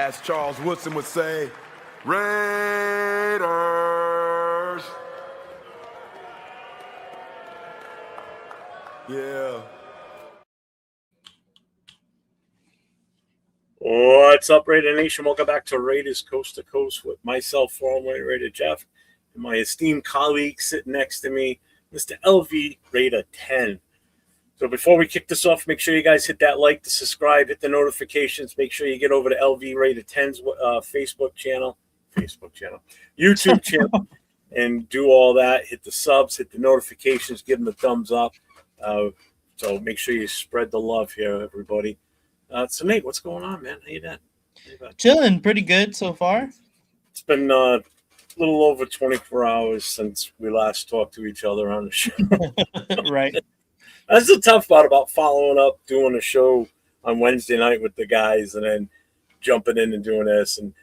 As Charles Woodson would say, Raiders. Yeah. What's up, Raider Nation? Welcome back to Raiders Coast to Coast with myself, formerly Raider Jeff, and my esteemed colleague sitting next to me, Mr. LV Raider 10. So before we kick this off, make sure you guys hit that like, the subscribe, hit the notifications. Make sure you get over to LV Raider 10's YouTube channel, and do all that. Hit the subs, hit the notifications, give them a thumbs up. So make sure you spread the love here, everybody. So Nate, what's going on, man? How you doing? Chilling, pretty good so far. It's been a little over 24 hours since we last talked to each other on the show. Right. That's the tough part about following up, doing a show on Wednesday night with the guys, and then jumping in and doing this. And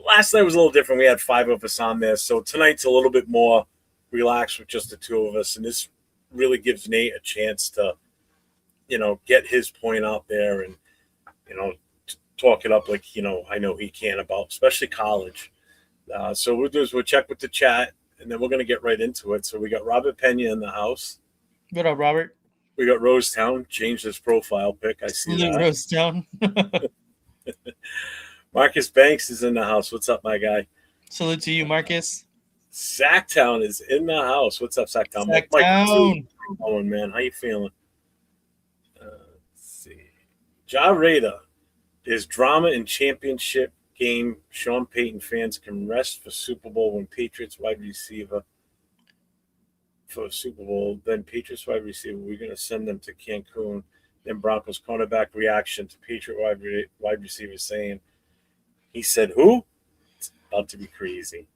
last night was a little different. We had 5 of us on there, so tonight's a little bit more relaxed with just the 2 of us, and this really gives Nate a chance to, get his point out there and, talk it up like, I know he can about, especially college. So we'll do is we'll check with the chat, and then we're going to get right into it. So we got Robert Pena in the house. What up, Robert? We got Rosetown, changed his profile pic. I see that. Rosetown. Marcus Banks is in the house. What's up, my guy? Salute to you, Marcus. Sacktown is in the house. What's up, Sacktown? Sacktown. Oh, man, how you feeling? Let's see. Ja Raider. There's drama in championship game. Sean Payton fans can rest for Super Bowl when Patriots wide receiver for Super Bowl. Then Patriots wide receiver, we're going to send them to Cancun. Then Broncos cornerback reaction to Patriot wide receiver saying, he said, who? It's about to be crazy.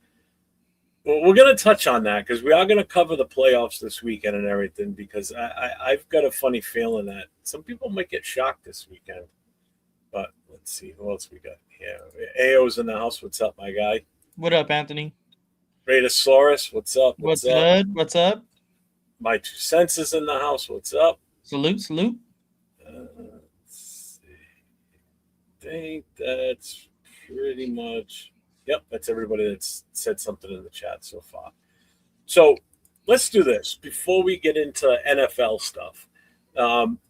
Well, we're going to touch on that because we are going to cover the playoffs this weekend and everything, because I've got a funny feeling that some people might get shocked this weekend. But let's see who else we got here. AO's in the house. What's up, my guy? What up, Anthony? Raidosaurus, what's up? What's good? What's up? My 2 cents is in the house. What's up? Salute. Let's see. I think that's pretty much. Yep, that's everybody that's said something in the chat so far. So let's do this before we get into NFL stuff.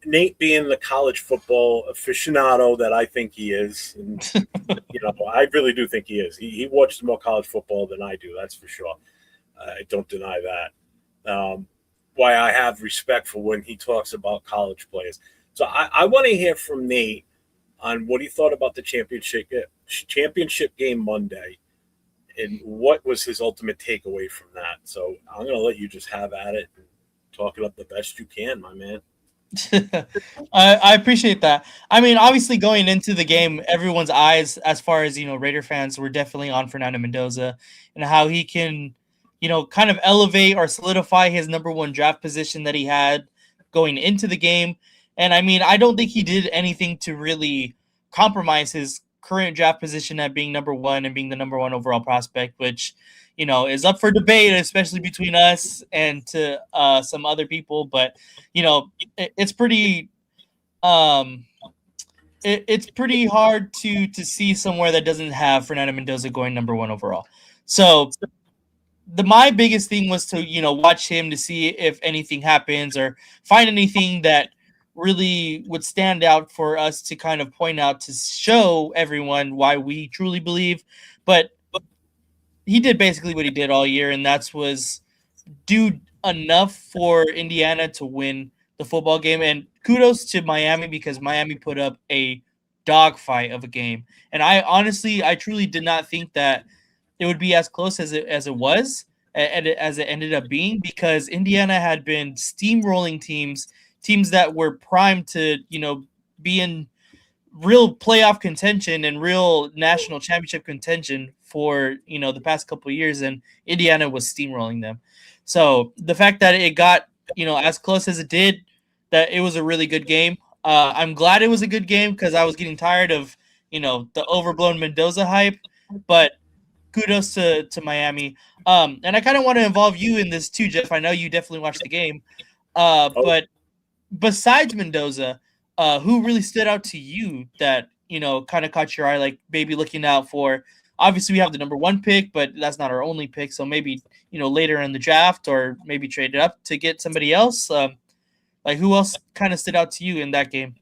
Nate being the college football aficionado that I think he is, and I really do think he is. He watches more college football than I do, that's for sure. I don't deny that. Why I have respect for when he talks about college players. So I want to hear from Nate on what he thought about the championship game Monday, and what was his ultimate takeaway from that. So I'm going to let you just have at it and talk it up the best you can, my man. I appreciate that. I mean, obviously going into the game, everyone's eyes, as far as, Raider fans, were definitely on Fernando Mendoza and how he can, kind of elevate or solidify his number 1 draft position that he had going into the game. And I mean, I don't think he did anything to really compromise his current draft position at being number 1 and being the number 1 overall prospect, which, is up for debate, especially between us and to some other people. But, it's pretty it's pretty hard to see somewhere that doesn't have Fernando Mendoza going number 1 overall. So my biggest thing was to, watch him to see if anything happens or find anything that really would stand out for us to kind of point out to show everyone why we truly believe. But he did basically what he did all year, and that was do enough for Indiana to win the football game. And kudos to Miami, because Miami put up a dogfight of a game. And I truly did not think that it would be as close as it was, and as it ended up being, because Indiana had been steamrolling teams that were primed to, be in real playoff contention and real national championship contention for, the past couple of years, and Indiana was steamrolling them. So the fact that it got, as close as it did, that it was a really good game. I'm glad it was a good game, because I was getting tired of, the overblown Mendoza hype, but kudos to Miami. And I kind of want to involve you in this too, Jeff. I know you definitely watched the game. But besides Mendoza, who really stood out to you that, kind of caught your eye, like maybe looking out for? Obviously, we have the number 1 pick, but that's not our only pick. So maybe later in the draft, or maybe trade it up to get somebody else. Like who else kind of stood out to you in that game?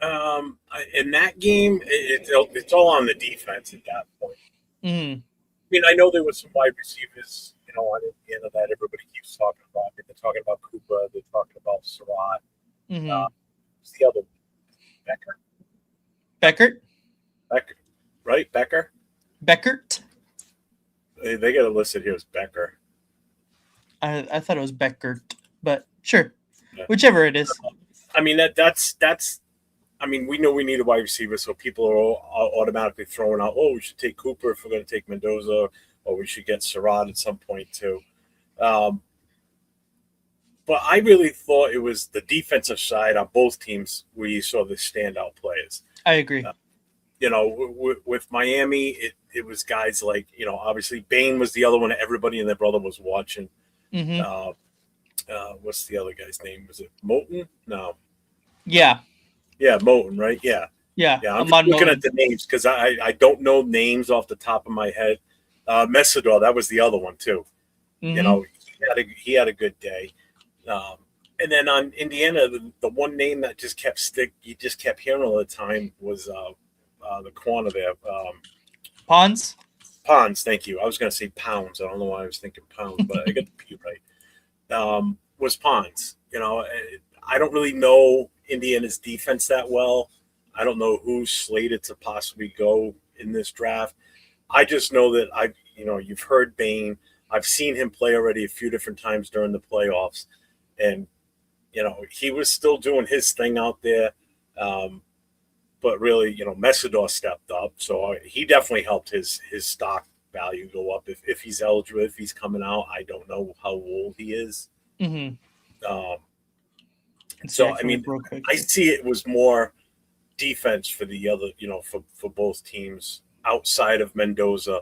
In that game, it's all on the defense at that point. Mm-hmm. I mean, I know there was some wide receivers, on Indiana that everybody keeps talking about. They're talking about Cooper. They're talking about Surratt. Mm-hmm. Who's the other one? Becker? Becker, right? Beckert. They got it listed here as Becker. I thought it was Beckert, but sure, Yeah. whichever it is. I mean, that's. I mean, we know we need a wide receiver, so people are all automatically throwing out, oh, we should take Cooper if we're going to take Mendoza, or we should get Surratt at some point too. But I really thought it was the defensive side on both teams where you saw the standout players. I agree. With Miami, it was guys like, obviously Bain was the other one that everybody and their brother was watching. Mm-hmm. What's the other guy's name? Was it Moulton? No. Yeah, Moulton, right? Yeah. I'm looking at the names because I don't know names off the top of my head. Messidor, that was the other one too. Mm-hmm. He had a good day. And then on Indiana, the one name that just you just kept hearing all the time was the corner there. Pons. Thank you. I was going to say Pounds. I don't know why I was thinking Pounds, but I got the P right. Was Pons. I don't really know Indiana's defense that well. I don't know who's slated to possibly go in this draft. I just know that you've heard Bain. I've seen him play already a few different times during the playoffs, and he was still doing his thing out there. But really, Messidor stepped up, so he definitely helped his stock value go up if he's eligible, if he's coming out. I don't know how old he is. Mm-hmm. So I mean, I see it was more defense for the other, for both teams outside of Mendoza.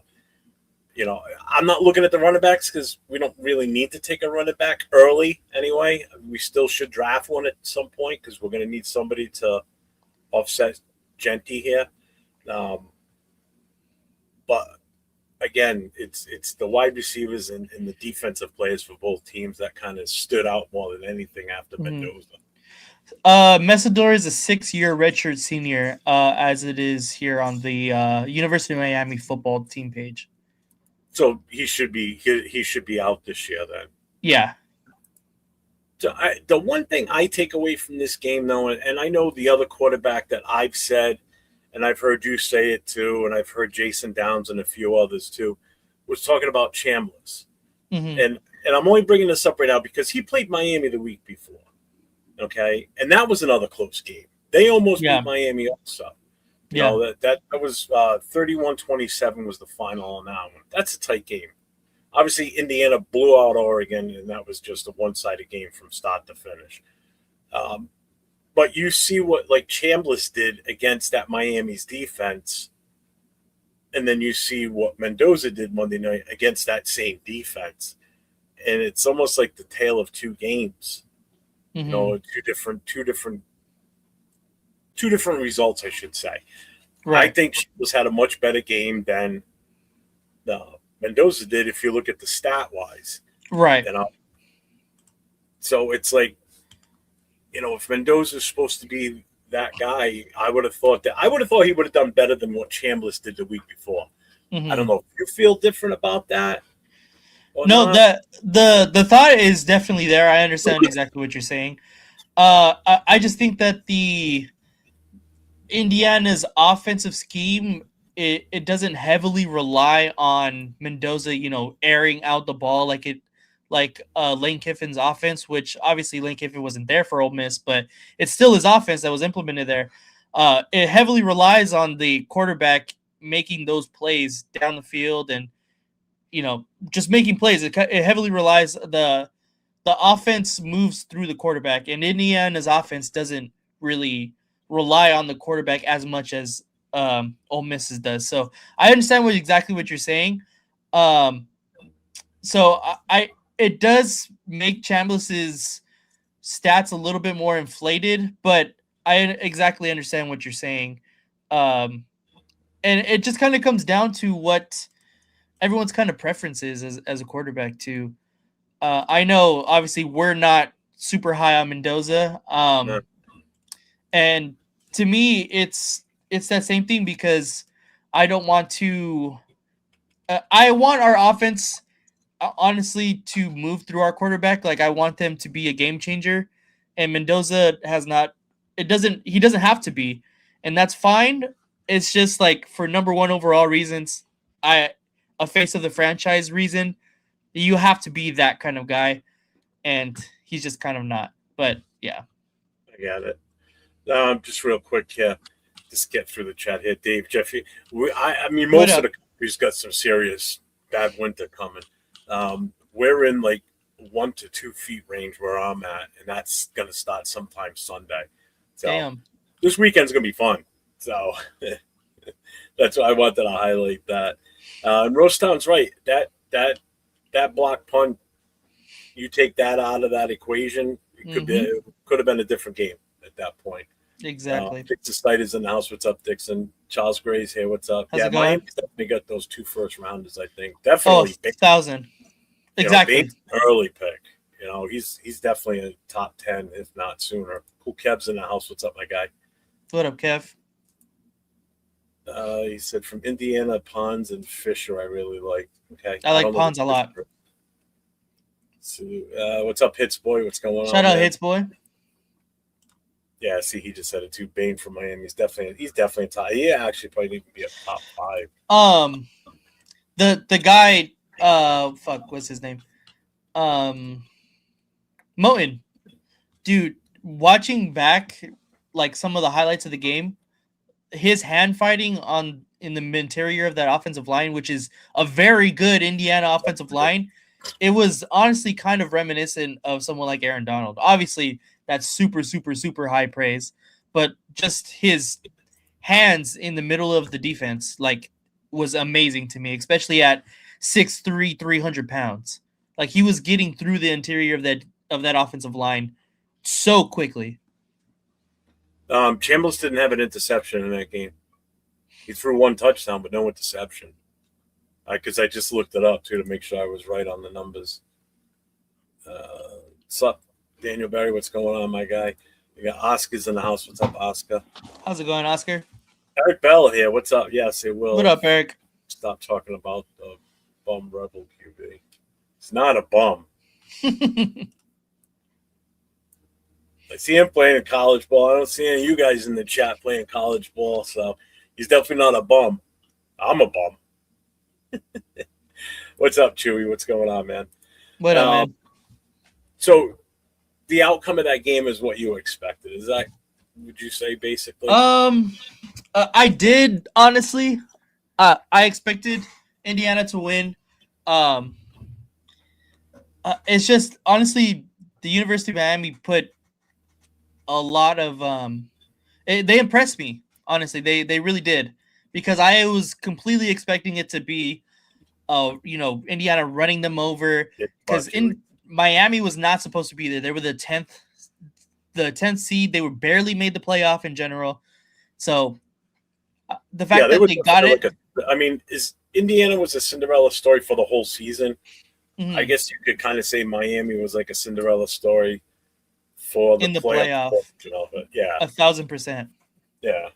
I'm not looking at the running backs because we don't really need to take a running back early anyway. We still should draft one at some point because we're going to need somebody to offset Genty here. But again, it's the wide receivers and the defensive players for both teams that kind of stood out more than anything after Mendoza. Messidor is a 6-year redshirt senior, as it is here on the University of Miami football team page. So he should be out this year then. Yeah. So the one thing I take away from this game, though, and I know the other quarterback that I've said, and I've heard you say it too, and I've heard Jason Downs and a few others too, was talking about Chambliss. Mm-hmm. And I'm only bringing this up right now because he played Miami the week before. Okay, and that was another close game. They almost beat Miami also. That was 31-27 was the final on that one. That's a tight game. Obviously, Indiana blew out Oregon, and that was just a one-sided game from start to finish. But you see what Chambliss did against that Miami's defense, and then you see what Mendoza did Monday night against that same defense, and it's almost like the tale of two games. Mm-hmm. Two different results, I should say. Right. I think Chambliss had a much better game than Mendoza did if you look at the stat wise. Right. So it's like, if Mendoza is supposed to be that guy, I would have thought he would have done better than what Chambliss did the week before. Mm-hmm. I don't know if you feel different about that. No, the thought is definitely there. I understand exactly what you're saying. I just think that the Indiana's offensive scheme, it doesn't heavily rely on Mendoza, airing out the ball like Lane Kiffin's offense, which obviously Lane Kiffin wasn't there for Ole Miss, but it's still his offense that was implemented there. It heavily relies on the quarterback making those plays down the field and just making plays. It heavily relies the offense moves through the quarterback, and Indiana's offense doesn't really rely on the quarterback as much as Ole Miss's does. So I understand exactly what you're saying. So it does make Chambliss's stats a little bit more inflated, but I exactly understand what you're saying. And it just kind of comes down to what everyone's kind of preferences as a quarterback too. I know obviously we're not super high on Mendoza. No. And to me, it's that same thing because I don't want to. I want our offense, honestly, to move through our quarterback. Like I want them to be a game changer, and Mendoza has not. It doesn't. He doesn't have to be, and that's fine. It's just like for number one overall reasons, a face of the franchise reason, you have to be that kind of guy, and he's just kind of not. But yeah, I got it. Just real quick here, just get through the chat here, Dave, Jeffy. I mean, What most of up? the country's got some serious bad winter coming. We're in like 1 to 2 feet range where I'm at, and that's gonna start sometime Sunday. So Damn. this weekend's gonna be fun. So that's why I wanted to highlight that. And Rostown's right. That block punt, you take that out of that equation, it could have been a different game at that point. Exactly. Dixon Snyder's in the house. What's up, Dixon? Charles Gray's here. What's up? How's it going? Miami's definitely got those 2 first rounders, I think. Oh, Definitely. 1,000. Exactly. Bates, early pick. He's definitely a top 10, if not sooner. Cool Kev's in the house. What's up, my guy? What up, Kev? He said from Indiana, Ponds and Fisher. I really like. Okay, I like don't know Ponds the a lot. Fisher. So, what's up, Hits Boy? What's going on? Shout out man? Hits Boy. Yeah, see, he just said it too. Bain from Miami. He's definitely top. He actually probably need to be a top 5. The guy, what's his name? Moten. Dude, watching back like some of the highlights of the game, his hand fighting in the interior of that offensive line, which is a very good Indiana offensive line, it was honestly kind of reminiscent of someone like Aaron Donald. Obviously, that's super, super, super high praise, but just his hands in the middle of the defense, like, was amazing to me, especially at 6'3", 300 pounds. Like, he was getting through the interior of that offensive line so quickly. Chambliss didn't have an interception in that game. He threw 1 touchdown, but no interception. Because I just looked it up, too, to make sure I was right on the numbers. What's up, Daniel Barry? What's going on, my guy? We got Oscar's in the house. What's up, Oscar? How's it going, Oscar? Eric Bell here. What's up? Yes, it will. What up, Eric? Stop talking about the bum rebel QB. It's not a bum. I see him playing college ball. I don't see any of you guys in the chat playing college ball, so he's definitely not a bum. I'm a bum. What's up, Chewy? What's going on, man? What up, man? So the outcome of that game is what you expected. Is that, would you say, basically? I did, honestly. I expected Indiana to win. It's just, honestly, the University of Miami put a lot of they impressed me, honestly. They really did, because I was completely expecting it to be Indiana running them over, because in Miami was not supposed to be there. They were the 10th seed. They were barely made the playoff in general. So the fact that they got it, is Indiana was a Cinderella story for the whole season. mm-hmm. I guess you could kind of say Miami was like a Cinderella story for the playoff. But yeah, 1,000%. Yeah.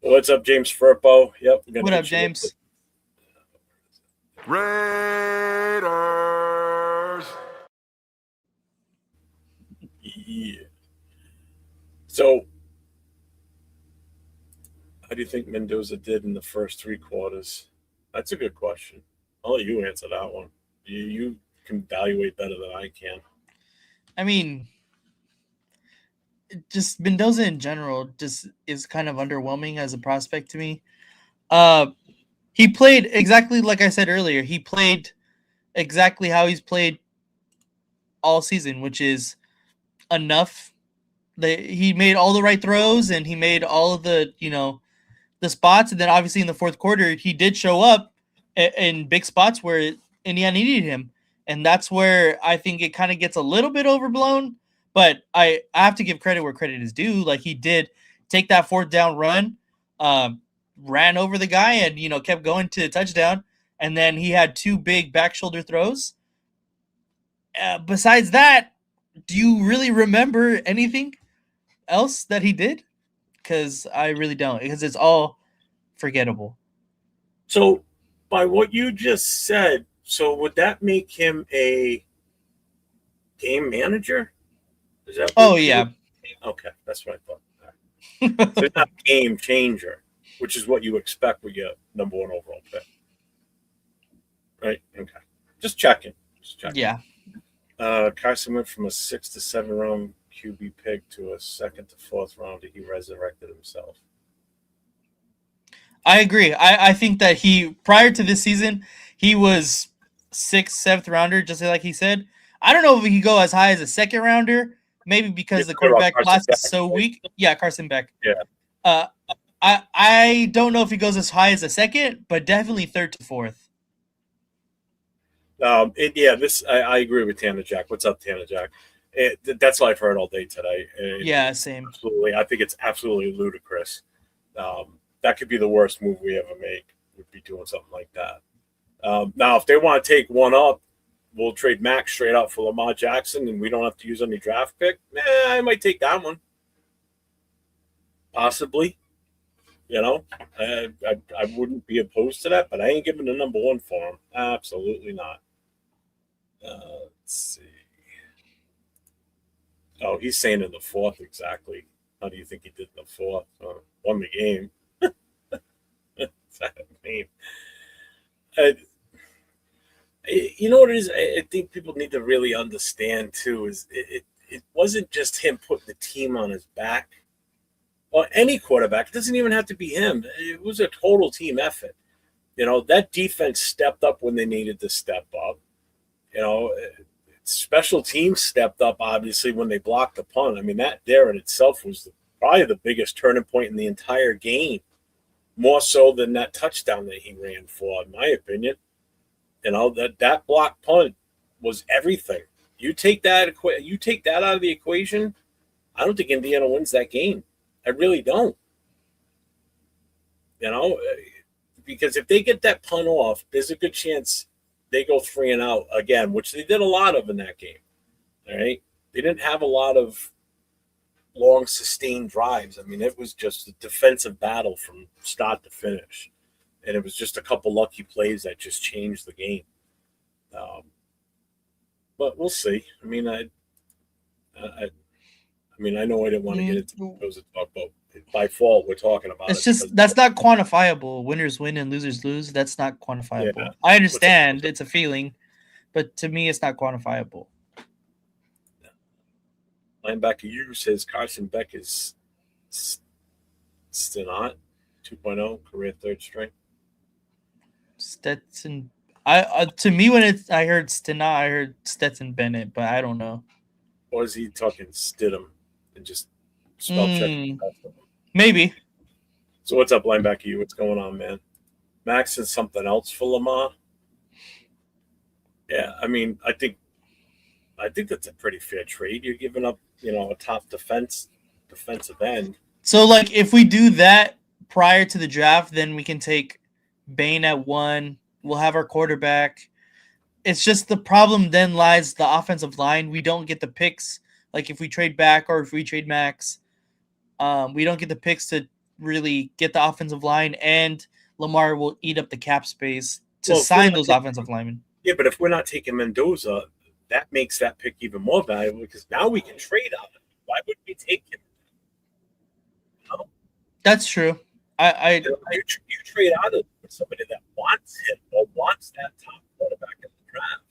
What's up, James Furpo? Yep. What up, James? Raiders. Yeah. So, how do you think Mendoza did in the first 3 quarters? That's a good question. I'll let you answer that one. You can evaluate better than I can. I mean, just Mendoza in general just is kind of underwhelming as a prospect to me. He played exactly like I said earlier. He played exactly how he's played all season, which is enough. He made all the right throws, and he made all of the the spots, and then obviously in the fourth quarter he did show up in big spots where Indiana needed him, and that's where I think it kind of gets a little bit overblown. But I have to give credit where credit is due. Like, he did take that 4th down run ran over the guy and kept going to the touchdown. And then he had 2 big back shoulder throws. Besides that, do you really remember anything else that he did? Because I really don't. Because it's all forgettable. So, by what you just said, so would that make him a game manager? Is that? Oh yeah. Okay, that's what I thought. Right. So it's not a game changer, which is what you expect with your number 1 overall pick, right? Okay, just checking. Yeah. Carson went from a 6 to 7 round QB pick to a 2nd to 4th rounder. He resurrected himself. I agree. I think that prior to this season, he was 6th, 7th rounder, just like he said. I don't know if he could go as high as a 2nd rounder, maybe because the quarterback class is so weak. Yeah, Carson Beck. Yeah. I don't know if he goes as high as a 2nd, but definitely 3rd to 4th. I agree with Tanner Jack. What's up, Tanner Jack? That's what I've heard all day today. Yeah, same. Absolutely. I think it's absolutely ludicrous. That could be the worst move we ever make, would be doing something like that. Now, if they want to take one up, we'll trade Max straight up for Lamar Jackson and we don't have to use any draft pick. I might take that one. Possibly. I wouldn't be opposed to that, but I ain't giving the number 1 for him. Absolutely not. Let's see. Oh, he's saying in the 4th exactly. How do you think he did in the 4th? Won the game. What's that mean? You know what it is? I think people need to really understand too is it wasn't just him putting the team on his back. Or any quarterback. It doesn't even have to be him. It was a total team effort. That defense stepped up when they needed to step up. Special teams stepped up, obviously, when they blocked the punt. I mean, that there in itself was probably the biggest turning point in the entire game, more so than that touchdown that he ran for, in my opinion. That block punt was everything. You take that out of the equation, I don't think Indiana wins that game. I really don't. Because if they get that punt off, there's a good chance they go 3 and out again, which they did a lot of in that game. All right. They didn't have a lot of long sustained drives. I mean, it was just a defensive battle from start to finish. And it was just a couple lucky plays that just changed the game. But we'll see. I mean, I know I didn't want to get into those talk about by fault. We're talking about it's just that's not quantifiable. Winners win and losers lose. That's not quantifiable. Yeah. I understand it's a feeling, but to me, it's not quantifiable. Linebacker U says Carson Beck is still not 2.0 career 3rd string. Stetson. To me when I heard Stena, I heard Stetson Bennett, but I don't know. Or is he talking Stidham and just spell check? Maybe. So what's up, linebacker U? What's going on, man? Max is something else for Lamar. Yeah, I mean, I think that's a pretty fair trade. You're giving up, a top defensive end. So, like, if we do that prior to the draft, then we can take Bain at 1. We'll have our quarterback. It's just the problem then lies the offensive line. We don't get the picks. Like, if we trade back or if we trade Max, we don't get the picks to really get the offensive line, and Lamar will eat up the cap space to sign those offensive linemen. Yeah, but if we're not taking Mendoza, that makes that pick even more valuable because now we can trade on him. Why would we take him? That's true. You trade out of somebody that wants him or wants that top quarterback in the draft,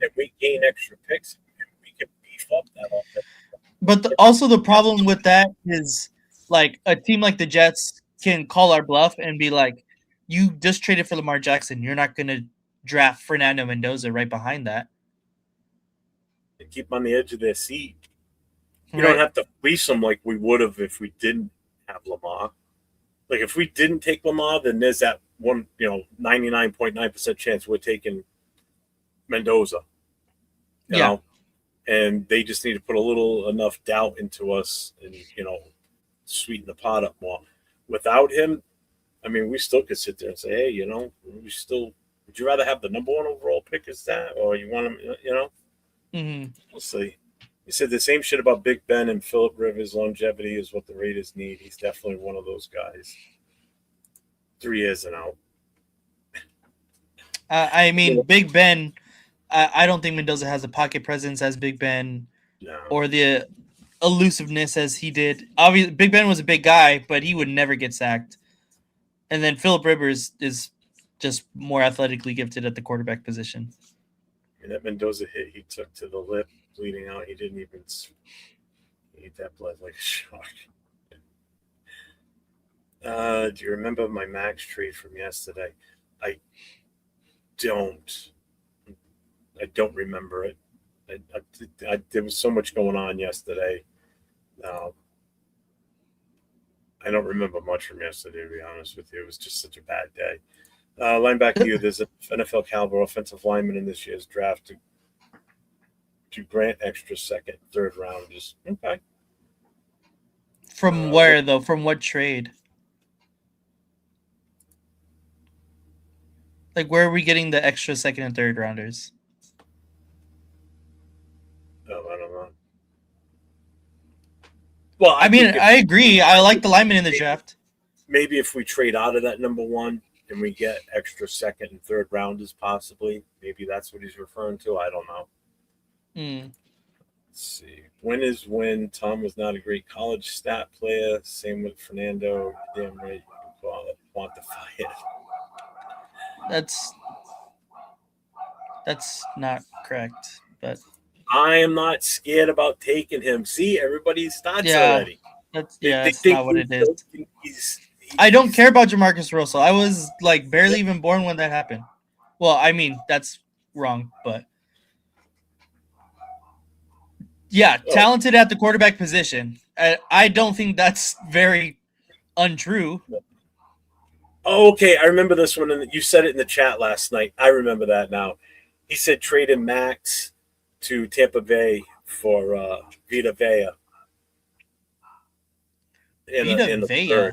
and we gain extra picks, and we can beef up that offense. But also the problem with that is, like, a team like the Jets can call our bluff and be like, you just traded for Lamar Jackson. You're not going to draft Fernando Mendoza right behind that. They keep on the edge of their seat. You don't have to fleece them like we would have if we didn't have Lamar. Like, if we didn't take Lamar, then there's that 99.9% chance we're taking Mendoza. You know? And they just need to put enough doubt into us and, sweeten the pot up more. without him, I mean, we still could sit there and say, hey, we still. Would you rather have the number 1 overall pick as that, or you want him? We'll see. You said the same shit about Big Ben and Phillip Rivers. Longevity is what the Raiders need. He's definitely one of those guys. 3 years and out. I mean, Big Ben. I don't think Mendoza has a pocket presence as Big Ben, No. or the elusiveness as he did. Obviously, Big Ben was a big guy, but he would never get sacked. And then Phillip Rivers is just more athletically gifted at the quarterback position. And that Mendoza hit he took to the lip, bleeding out. He didn't even eat that blood like a shark. Do you remember my Max trade from yesterday? I don't remember it. There was so much going on yesterday. I don't remember much from yesterday, to be honest with you. It was just such a bad day. Linebacker, there's an NFL caliber offensive lineman in this year's draft to grant extra second, third rounders. Okay. From where, though? From what trade? Like, where are we getting the extra second and third rounders? Oh, I don't know. Well, I mean, I agree. I like the lineman in the draft. Maybe if we trade out of that number 1 and we get extra second and third rounders, possibly. Maybe that's what he's referring to. I don't know. Let's see. When Tom was not a great college stat player. Same with Fernando. Damn right, you can call it. Quantify it. That's not correct, but I am not scared about taking him. See, everybody starts already. That's not what it is. I don't care about Jamarcus Russell. I was like barely even born when that happened. Well, I mean, that's wrong, but talented at the quarterback position. I don't think that's very untrue. Oh, okay. I remember this one, and you said it in the chat last night. I remember that now. He said trade him Max to Tampa Bay for Vita Vea. Vita Vea.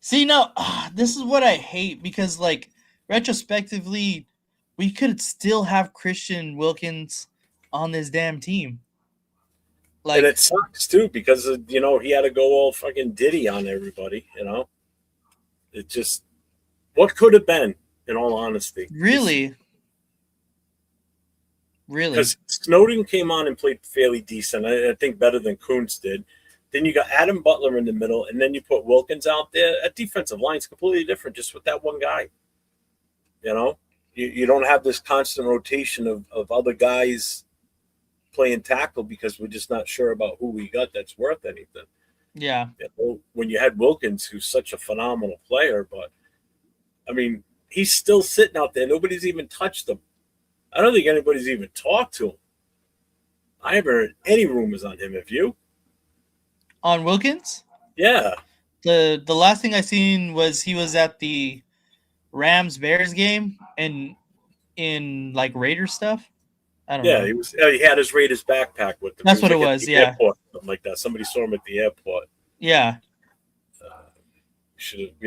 See, now, this is what I hate because, like, retrospectively, we could still have Christian Wilkins on this damn team. Like, and it sucks, too, because, he had to go all fucking Diddy on everybody, It just, what could have been, in all honesty? Really? Because Snowden came on and played fairly decent. I think better than Kuntz did. Then you got Adam Butler in the middle, and then you put Wilkins out there. That defensive line's completely different just with that one guy. You don't have this constant rotation of other guys playing tackle because we're just not sure about who we got that's worth anything. Yeah. When you had Wilkins, who's such a phenomenal player, but, I mean, he's still sitting out there. Nobody's even touched him. I don't think anybody's even talked to him. I haven't heard any rumors on him. Have you? On Wilkins? Yeah. The last thing I seen was he was at the Rams-Bears game and in, like, Raiders stuff. I don't know. Yeah, he had his Raiders backpack with him. That's what it was, yeah. Airport, something like that. Somebody saw him at the airport. Yeah.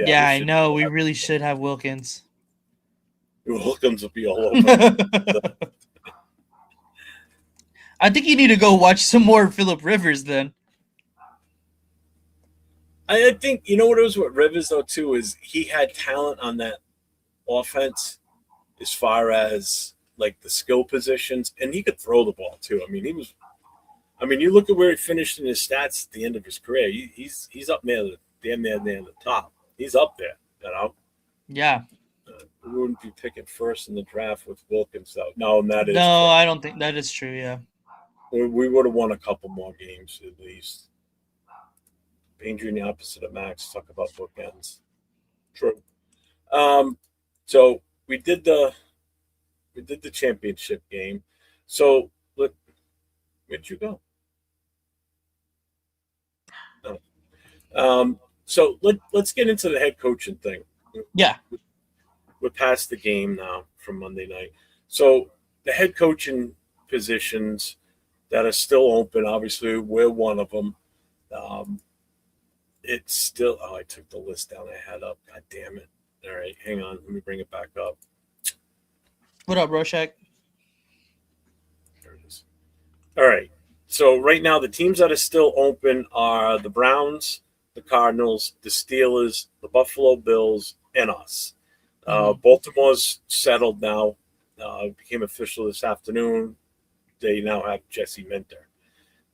I know. We really should should have Wilkins. Wilkins will be all over. I think you need to go watch some more Phillip Rivers then. I think, you know what it was with Rivers, though, too, is he had talent on that offense as far as, like, the skill positions, and he could throw the ball, too. I mean, you look at where he finished in his stats at the end of his career. He's up near the top. He's up there, Yeah. We wouldn't be picking first in the draft with Wilkins, though. No, that is No, true. I don't think that is true, yeah. We would have won a couple more games, at least. Andrew, the opposite of Max, talk about bookends. True. So we did the championship game. So where'd you go? No. So let's get into the head coaching thing. Yeah. We're past the game now from Monday night. So the head coaching positions that are still open, obviously we're one of them. it's still. Oh, I took the list down I had up. God damn it! All right, hang on. Let me bring it back up. What up, Rorschach? There it is. All right. So right now, the teams that are still open are the Browns, the Cardinals, the Steelers, the Buffalo Bills, and us. Baltimore's settled now. Became official this afternoon. They now have Jesse Minter.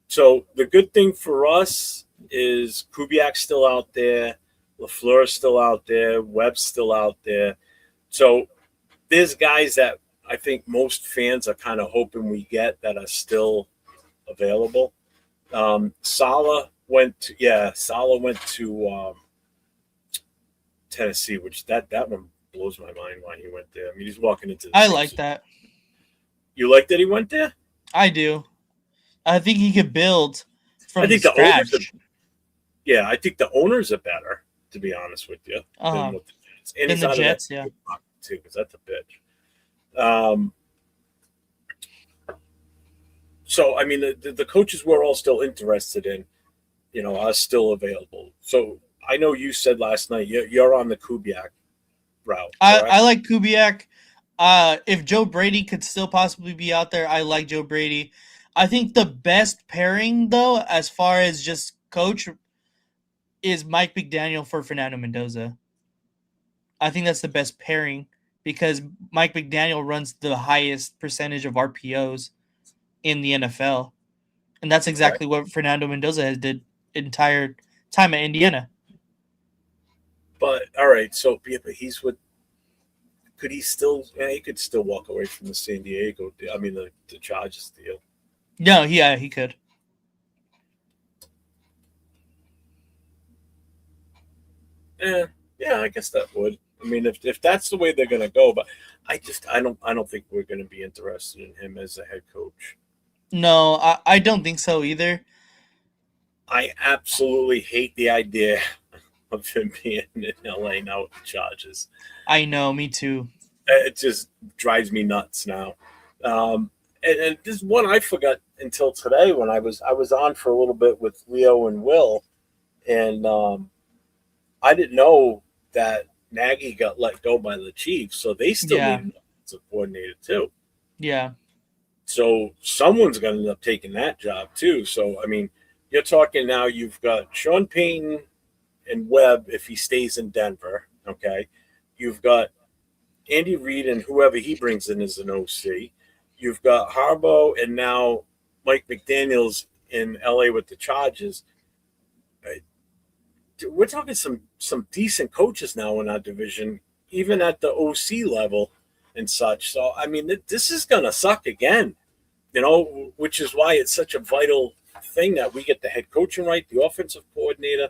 So the good thing for us is Kubiak's still out there, LaFleur's still out there, Webb's still out there. So there's guys that I think most fans are kind of hoping we get that are still available. Saleh went to Tennessee, which that one blows my mind why he went there. I mean, he's walking into the I same like that. You like that he went there? I do. I think he could build I from the think the owners scratch. I think the owners are better, to be honest with you, than what the Jets. And Than he's the out of that Jets, yeah. too, because that's a bitch. So I mean, the coaches we're all still interested in, are still available. So I know you said last night you're on the Kubiak route. I like Kubiak. If Joe Brady could still possibly be out there, I like Joe Brady. I think the best pairing, though, as far as just coach, is Mike McDaniel for Fernando Mendoza. I think that's the best pairing because Mike McDaniel runs the highest percentage of RPOs in the NFL. And that's exactly what Fernando Mendoza has did entire time at Indiana. But all right, so but he's with. Could he still? Yeah, he could still walk away from the San Diego. I mean, the Chargers deal. No, yeah, he could. Yeah, I guess that would. I mean, if that's the way they're going to go, but I don't think we're going to be interested in him as a head coach. No, I don't think so either. I absolutely hate the idea of him being in LA now with the Chargers. I know, me too. It just drives me nuts now. And this is one I forgot until today when I was on for a little bit with Leo and Will, and I didn't know that Nagy got let go by the Chiefs, so they still need an offensive coordinator too. Yeah. So someone's going to end up taking that job too. So I mean, you're talking now. You've got Sean Payton and Webb if he stays in Denver. Okay, you've got Andy Reid and whoever he brings in as an OC. You've got Harbaugh and now Mike McDaniels in LA with the Chargers. We're talking some decent coaches now in our division, even at the OC level and such. So I mean, this is gonna suck again, which is why it's such a vital thing that we get the head coaching right, the offensive coordinator,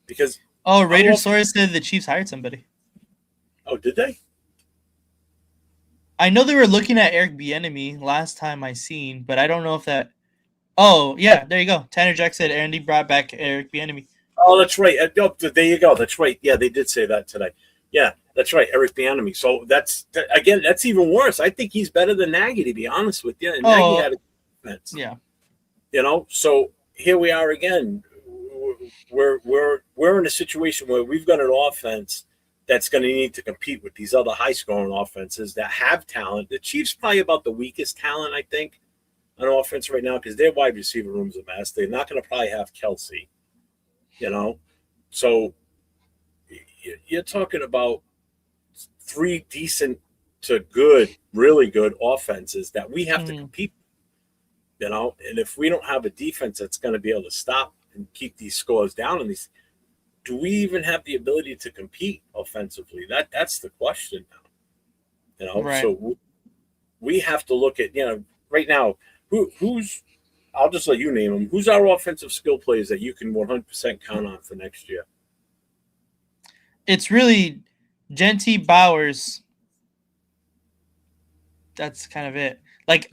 because Raider source said the Chiefs hired somebody. Oh, did they? I know they were looking at Eric Bieniemy last time I seen, but I don't know if that. Oh yeah, there you go. Tanner Jack said Andy brought back Eric Bieniemy. Oh, that's right. There you go. That's right. Yeah, they did say that today. Yeah, that's right. Eric Bieniemy. So that's even worse. I think he's better than Nagy, to be honest with you. And Nagy had a defense. Yeah. So here we are again. We're in a situation where we've got an offense that's going to need to compete with these other high-scoring offenses that have talent. The Chiefs probably about the weakest talent, I think, on offense right now because their wide receiver room's a mess. They're not going to probably have Kelsey. So you're talking about three decent to good, really good offenses that we have to compete with, and if we don't have a defense that's going to be able to stop and keep these scores down in these, do we even have the ability to compete offensively? That's the question now, Right. So we have to look at, right now, who's I'll just let you name them. Who's our offensive skill players that you can 100% count on for next year? It's really Genty, Bowers. That's kind of it.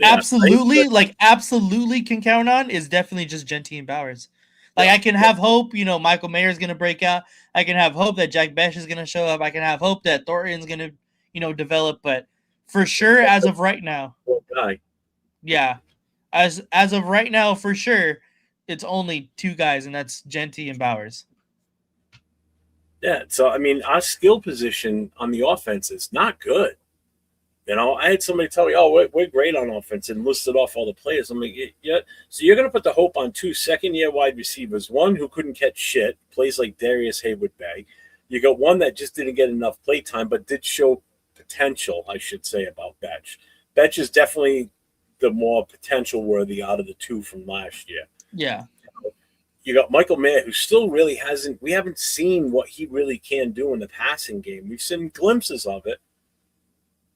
Absolutely can count on is definitely just Genty and Bowers. I can have hope, Michael Mayer's going to break out. I can have hope that Jack Besh is going to show up. I can have hope that Thornton's going to, develop. But for sure, as of right now, yeah. As of right now, for sure, it's only two guys, and that's Genty and Bowers. Yeah, so I mean, our skill position on the offense is not good. You know, I had somebody tell me, "Oh, we're great on offense," and listed off all the players. I'm like, "Yeah." So you're going to put the hope on 2 second-year wide receivers, one who couldn't catch shit, plays like Darius Haywood Bay. You got one that just didn't get enough play time, but did show potential, I should say, about Betch. Betch is definitely the more potential worthy out of the two from last year. Yeah. You got Michael Mayer, who still really hasn't. We haven't seen what he really can do in the passing game. We've seen glimpses of it.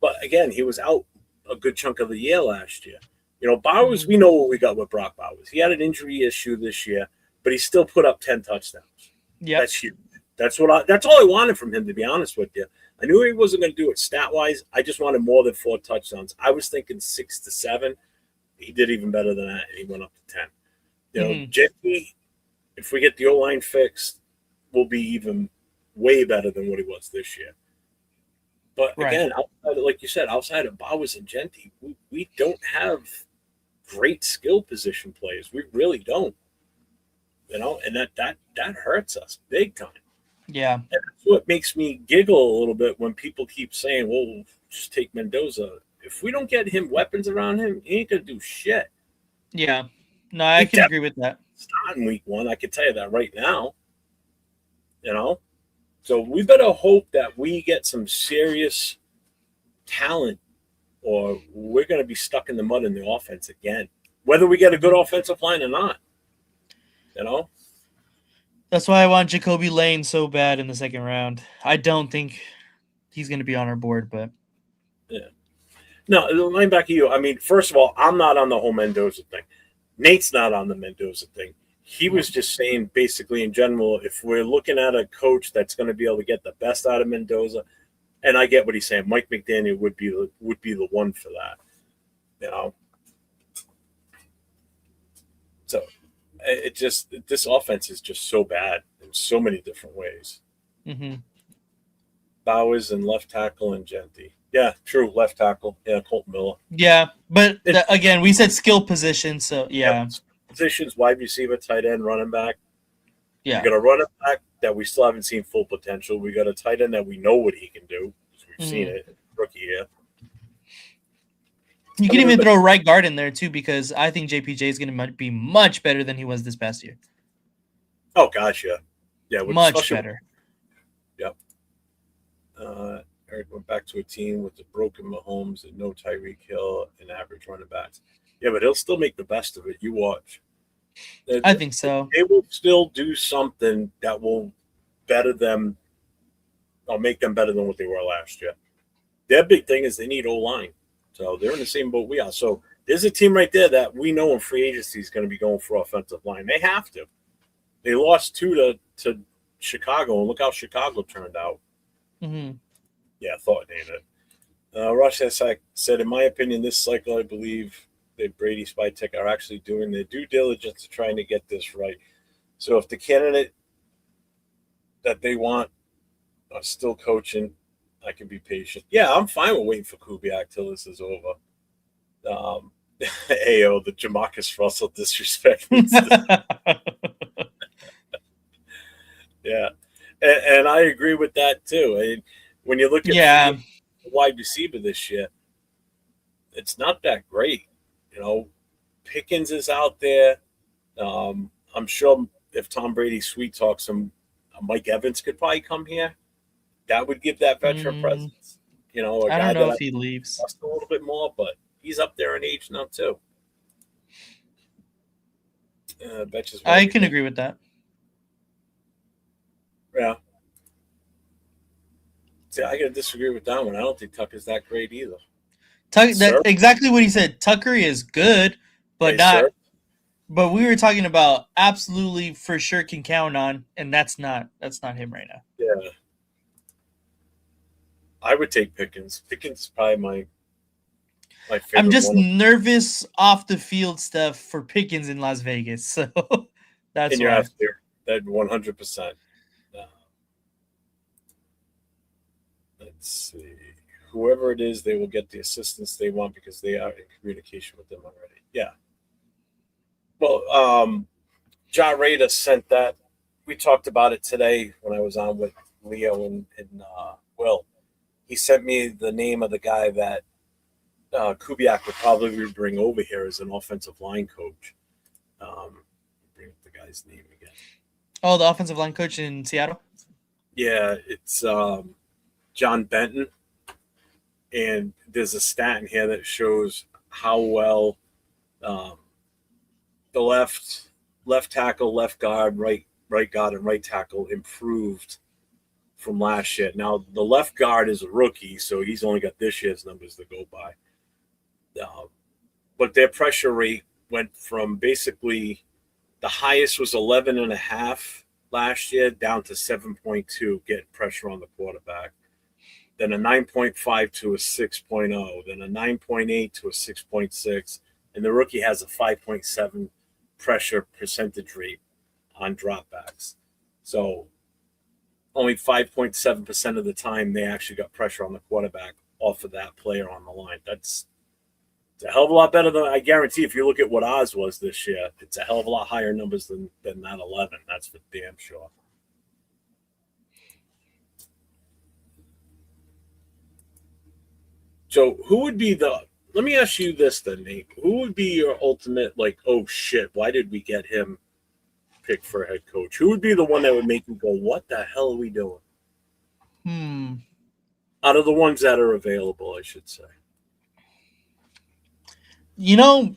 But again, he was out a good chunk of the year last year. You know, Bowers, we know what we got with Brock Bowers. He had an injury issue this year, but he still put up 10 touchdowns. Yeah. That's huge. That's all I wanted from him, to be honest with you. I knew he wasn't going to do it stat-wise. I just wanted more than 4 touchdowns. I was thinking 6 to 7. He did even better than that, and he went up to 10. You know, JP, if we get the O-line fixed, will be even way better than what he was this year. But again, outside of, like you said, outside of Bowers and Genty, we don't have great skill position players. We really don't. You know, and that hurts us big time. Yeah. And that's what makes me giggle a little bit when people keep saying, well, just take Mendoza. If we don't get him weapons around him, he ain't going to do shit. Yeah. No, I can agree with that. It's not in week 1. I can tell you that right now. You know? So we better hope that we get some serious talent, or we're going to be stuck in the mud in the offense again, whether we get a good offensive line or not. You know? That's why I want Jacoby Lane so bad in the second round. I don't think he's going to be on our board, but yeah. No, line back to you. I mean, first of all, I'm not on the whole Mendoza thing. Nate's not on the Mendoza thing. He was just saying, basically, in general, if we're looking at a coach that's going to be able to get the best out of Mendoza, and I get what he's saying, Mike McDaniel would be the one for that. You know, so this offense is just so bad in so many different ways. Bowers and left tackle and Genty. Yeah, true, left tackle. Yeah, Colton Miller. Yeah, but again, we said skill position, so yeah. Yep. Positions, wide receiver, tight end, running back. Yeah. We got a running back that we still haven't seen full potential. We got a tight end that we know what he can do because we've seen it rookie year. You can even throw right guard in there too, because I think JPJ is going to be much better than he was this past year. Oh gosh, yeah, much better. Yep. Eric went back to a team with the broken Mahomes and no Tyreek Hill and average running backs. Yeah, but he'll still make the best of it. You watch. I think so. They will still do something that will better them or make them better than what they were last year. Their big thing is they need O-line. So they're in the same boat we are. So there's a team right there that we know in free agency is going to be going for offensive line. They have to. They lost 2 to Chicago, and look how Chicago turned out. Yeah, thought ain't it. Rush said, in my opinion, this cycle, I believe that Brady Spy Tech are actually doing their due diligence to trying to get this right. So if the candidate that they want are still coaching, I can be patient. Yeah, I'm fine with waiting for Kubiak till this is over. AO, the Jamarcus Russell disrespect. Yeah, and I agree with that too. I mean, when you look at the wide receiver this year, it's not that great. You know, Pickens is out there. I'm sure if Tom Brady sweet talks him, Mike Evans could probably come here. That would give that veteran presence. You know, I don't know if he leaves a little bit more, but he's up there in age now too. I can agree with that. Yeah. See, I gotta disagree with that one. I don't think Tucker's that great either. Exactly what he said. Tucker is good, but But we were talking about absolutely for sure can count on, and that's not him right now. Yeah. I would take Pickens. Pickens is probably my favorite. I'm just nervous off the field stuff for Pickens in Las Vegas, so that's and you're out there. That 100%. Let's see. Whoever it is, they will get the assistance they want because they are in communication with them already. Yeah. Well, Ja Rada sent that. We talked about it today when I was on with Leo and Will. He sent me the name of the guy that Kubiak would probably bring over here as an offensive line coach. Bring up the guy's name again. Oh, the offensive line coach in Seattle? Yeah, it's John Benton. And there's a stat in here that shows how well the left tackle, left guard, right guard, and right tackle improved from last year. Now the left guard is a rookie, so he's only got this year's numbers to go by. But their pressure rate went from basically the highest was 11.5 last year down to 7.2, getting pressure on the quarterback. Then a 9.5 to a 6.0, then a 9.8 to a 6.6, and the rookie has a 5.7 pressure percentage rate on dropbacks. So only 5.7% of the time they actually got pressure on the quarterback off of that player on the line. It's a hell of a lot better than, I guarantee, if you look at what Oz was this year, it's a hell of a lot higher numbers than that 11. That's for damn sure. So who would be let me ask you this then, Nate. Who would be your ultimate, like, oh shit, why did we get him picked for a head coach? Who would be the one that would make you go, what the hell are we doing? Out of the ones that are available, I should say. You know,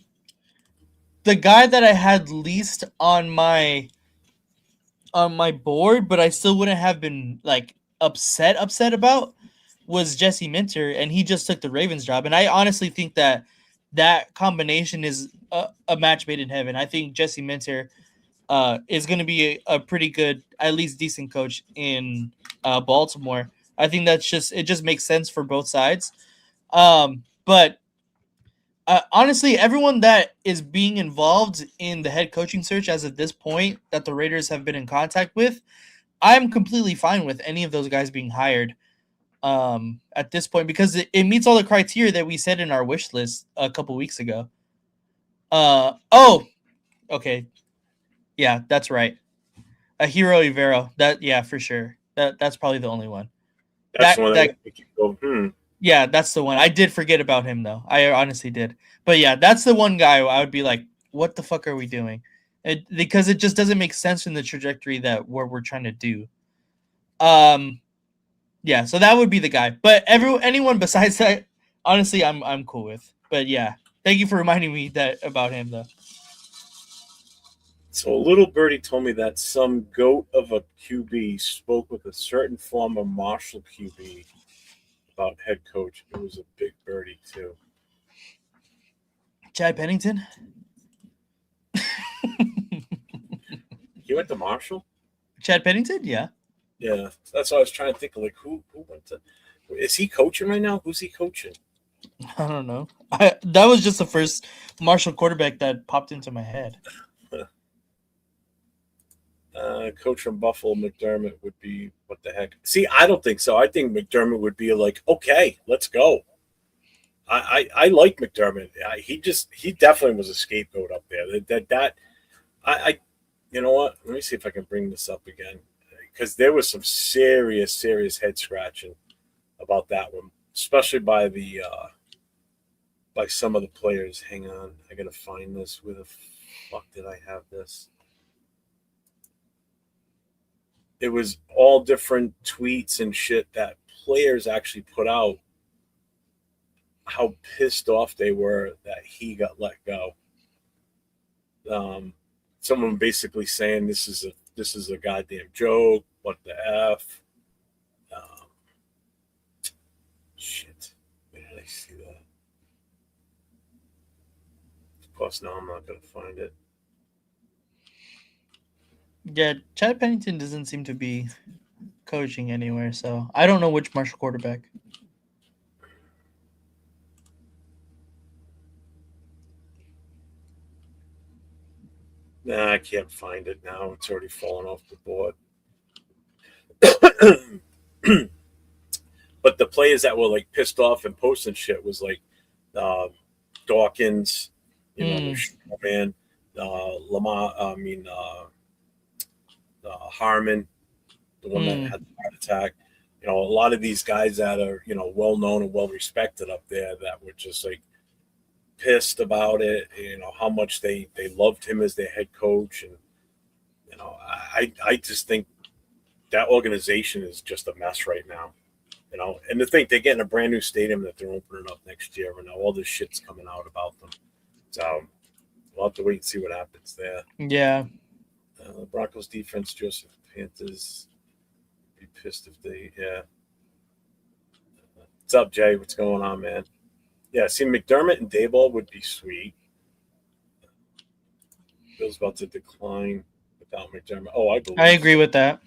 the guy that I had least on my board, but I still wouldn't have been like upset about, was Jesse Minter, and he just took the Ravens job. And I honestly think that combination is a match made in heaven. I think Jesse Minter is going to be a pretty good, at least decent coach in Baltimore. I think it just makes sense for both sides. But honestly, everyone that is being involved in the head coaching search as of this point that the Raiders have been in contact with, I'm completely fine with any of those guys being hired at this point, because it meets all the criteria that we said in our wish list a couple weeks ago. Okay. Yeah, that's right. A Hero Ivero. Yeah, for sure. That's probably the only one. That's the one that make you go, Yeah, that's the one. I did forget about him, though. I honestly did. But yeah, that's the one guy I would be like, what the fuck are we doing? Because it just doesn't make sense in the trajectory that we're trying to do. Yeah, so that would be the guy. But anyone besides that, honestly, I'm cool with. But yeah, thank you for reminding me about him, though. So a little birdie told me that some goat of a QB spoke with a certain former Marshall QB about head coach. It was a big birdie too. Chad Pennington? He went to Marshall? Chad Pennington? Yeah. Yeah. That's what I was trying to think of. Like, who went to... Is he coaching right now? Who's he coaching? I don't know. That was just the first Marshall quarterback that popped into my head. Coach from Buffalo, McDermott, would be what the heck? See, I don't think so. I think McDermott would be like, okay, let's go. I like McDermott. He definitely was a scapegoat up there. You know what? Let me see if I can bring this up again, because there was some serious head scratching about that one, especially by some of the players. Hang on, I gotta find this. Where the fuck did I have this? It was all different tweets and shit that players actually put out, how pissed off they were that he got let go. Someone basically saying this is a goddamn joke. What the F? Shit. Where did I see that? Of course, now I'm not going to find it. Yeah, Chad Pennington doesn't seem to be coaching anywhere, so I don't know which Marshall quarterback. Nah, I can't find it now. It's already fallen off the board. But the players that were like pissed off and posting shit was like Dawkins, man, Lamar. Harmon. the one that had the heart attack. You know, a lot of these guys that are, you know, well known and well respected up there that were just like pissed about it, you know, how much they loved him as their head coach. And, you know, I just think that organization is just a mess right now. You know, and to think they're getting a brand new stadium that they're opening up next year, and now all this shit's coming out about them. So we'll have to wait and see what happens there. Yeah. The Broncos defense, Joseph Panthers, be pissed if they, yeah. What's up, Jay? What's going on, man? Yeah, see, McDermott and Daboll would be sweet. Bill's about to decline without McDermott. Oh, I agree with that.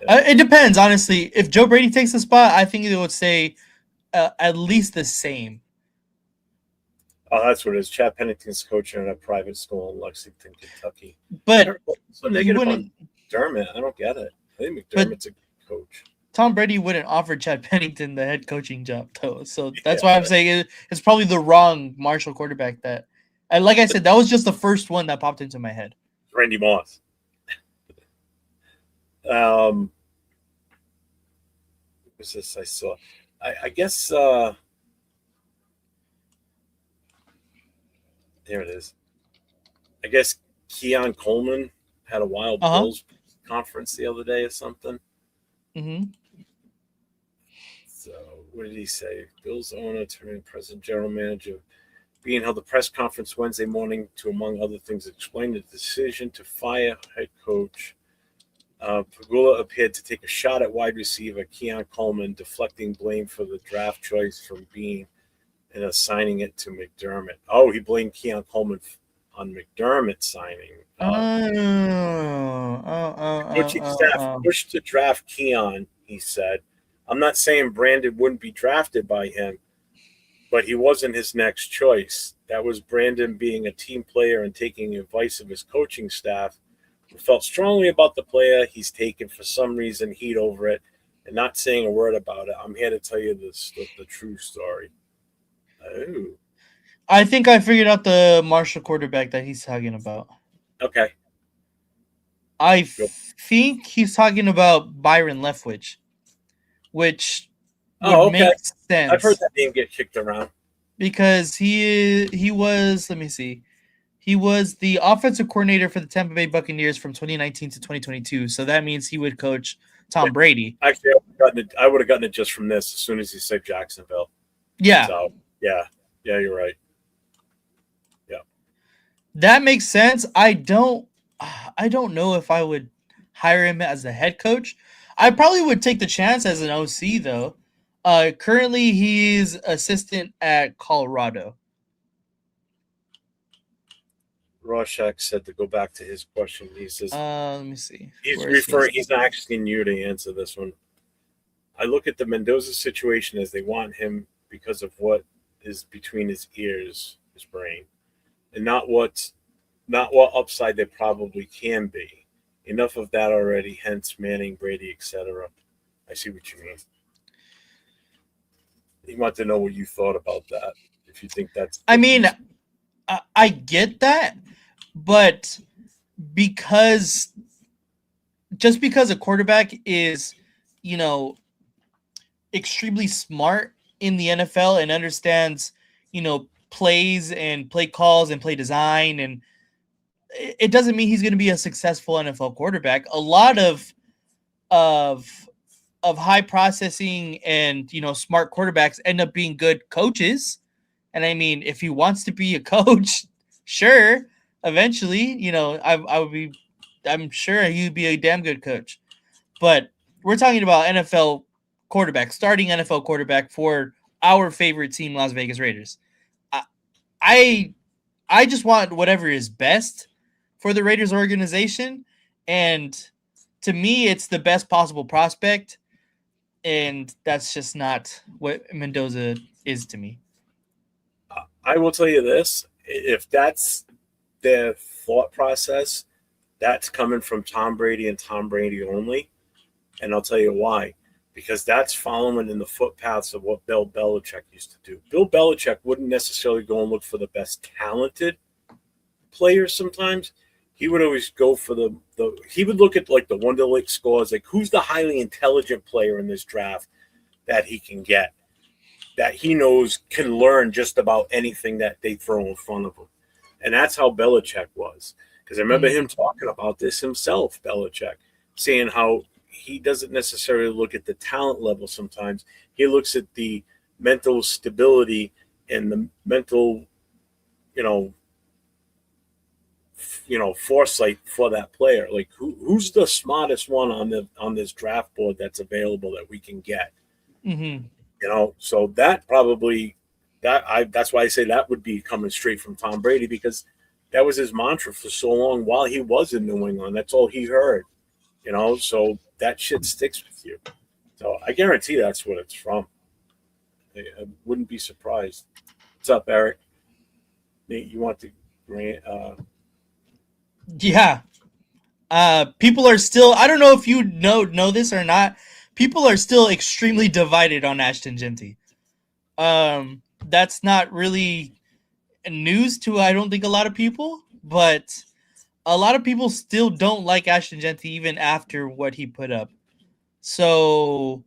It depends, honestly. If Joe Brady takes the spot, I think it would say at least the same. Oh, that's what it is. Chad Pennington's coaching at a private school in Lexington, Kentucky. But so negative on McDermott. I don't get it. I think McDermott's a good coach. Tom Brady wouldn't offer Chad Pennington the head coaching job, though. So that's why I'm saying it's probably the wrong Marshall quarterback. That, and like I said, that was just the first one that popped into my head. Randy Moss. What's this I saw? I guess there it is. I guess Keon Coleman had a wild Bills conference the other day or something. Mm-hmm. So what did he say? Bills owner turned president general manager being held a press conference Wednesday morning to, among other things, explain the decision to fire head coach. Pagula appeared to take a shot at wide receiver Keon Coleman, deflecting blame for the draft choice from Bean and assigning it to McDermott. Oh, he blamed Keon Coleman on McDermott signing. Coaching staff pushed to draft Keon, he said. I'm not saying Brandon wouldn't be drafted by him, but he wasn't his next choice. That was Brandon being a team player and taking advice of his coaching staff, who felt strongly about the player he's taken for some reason heat over it and not saying a word about it. I'm here to tell you the true story. Oh. I think I figured out the Marshall quarterback that he's talking about. Okay. I think he's talking about Byron Leftwich, which would make sense. I've heard that name get kicked around. Because he was, let me see. He was the offensive coordinator for the Tampa Bay Buccaneers from 2019 to 2022. So that means he would coach Tom Brady. Actually, I would have gotten it just from this as soon as he said Jacksonville. Yeah. So, yeah, you're right. Yeah. That makes sense. I don't know if I would hire him as a head coach. I probably would take the chance as an OC, though. Currently, he's assistant at Colorado. Rorschach said to go back to his question. He says, let me see. He's not asking you to answer this one. I look at the Mendoza situation as they want him because of what is between his ears, his brain, and not what upside there probably can be. Enough of that already, hence Manning, Brady, etc. I see what you mean. He wanted to know what you thought about that. If you think that's... I mean, I get that, but just because a quarterback is, extremely smart in the NFL and understands, plays and play calls and play design, and it doesn't mean he's going to be a successful NFL quarterback. A lot of high processing and, smart quarterbacks end up being good coaches. And I mean, if he wants to be a coach, sure, eventually, I'm sure he'd be a damn good coach. But we're talking about NFL quarterback, starting NFL quarterback for our favorite team, Las Vegas Raiders. I just want whatever is best for the Raiders organization. And to me, it's the best possible prospect. And that's just not what Mendoza is to me. I will tell you this. If that's their thought process, that's coming from Tom Brady and Tom Brady only. And I'll tell you why. Because that's following in the footpaths of what Bill Belichick used to do. Bill Belichick wouldn't necessarily go and look for the best talented players sometimes. he would always go for the he would look at like the Wonderlic scores, like who's the highly intelligent player in this draft that he can get, that he knows can learn just about anything that they throw in front of him. And that's how Belichick was. Because I remember him talking about this himself, Belichick, saying how he doesn't necessarily look at the talent level sometimes. He looks at the mental stability and the mental, foresight for that player. Like who's the smartest one on this draft board that's available that we can get? Mm-hmm. So that probably that's why I say that would be coming straight from Tom Brady, because that was his mantra for so long while he was in New England. That's all he heard, so that shit sticks with you. So I guarantee that's what it's from. I wouldn't be surprised. What's up, Eric? Nate, you want to Yeah. People are still, I don't know if you know this or not, people are still extremely divided on Ashton Genty. That's not really news to, I don't think, a lot of people, but a lot of people still don't like Ashton Genty even after what he put up. So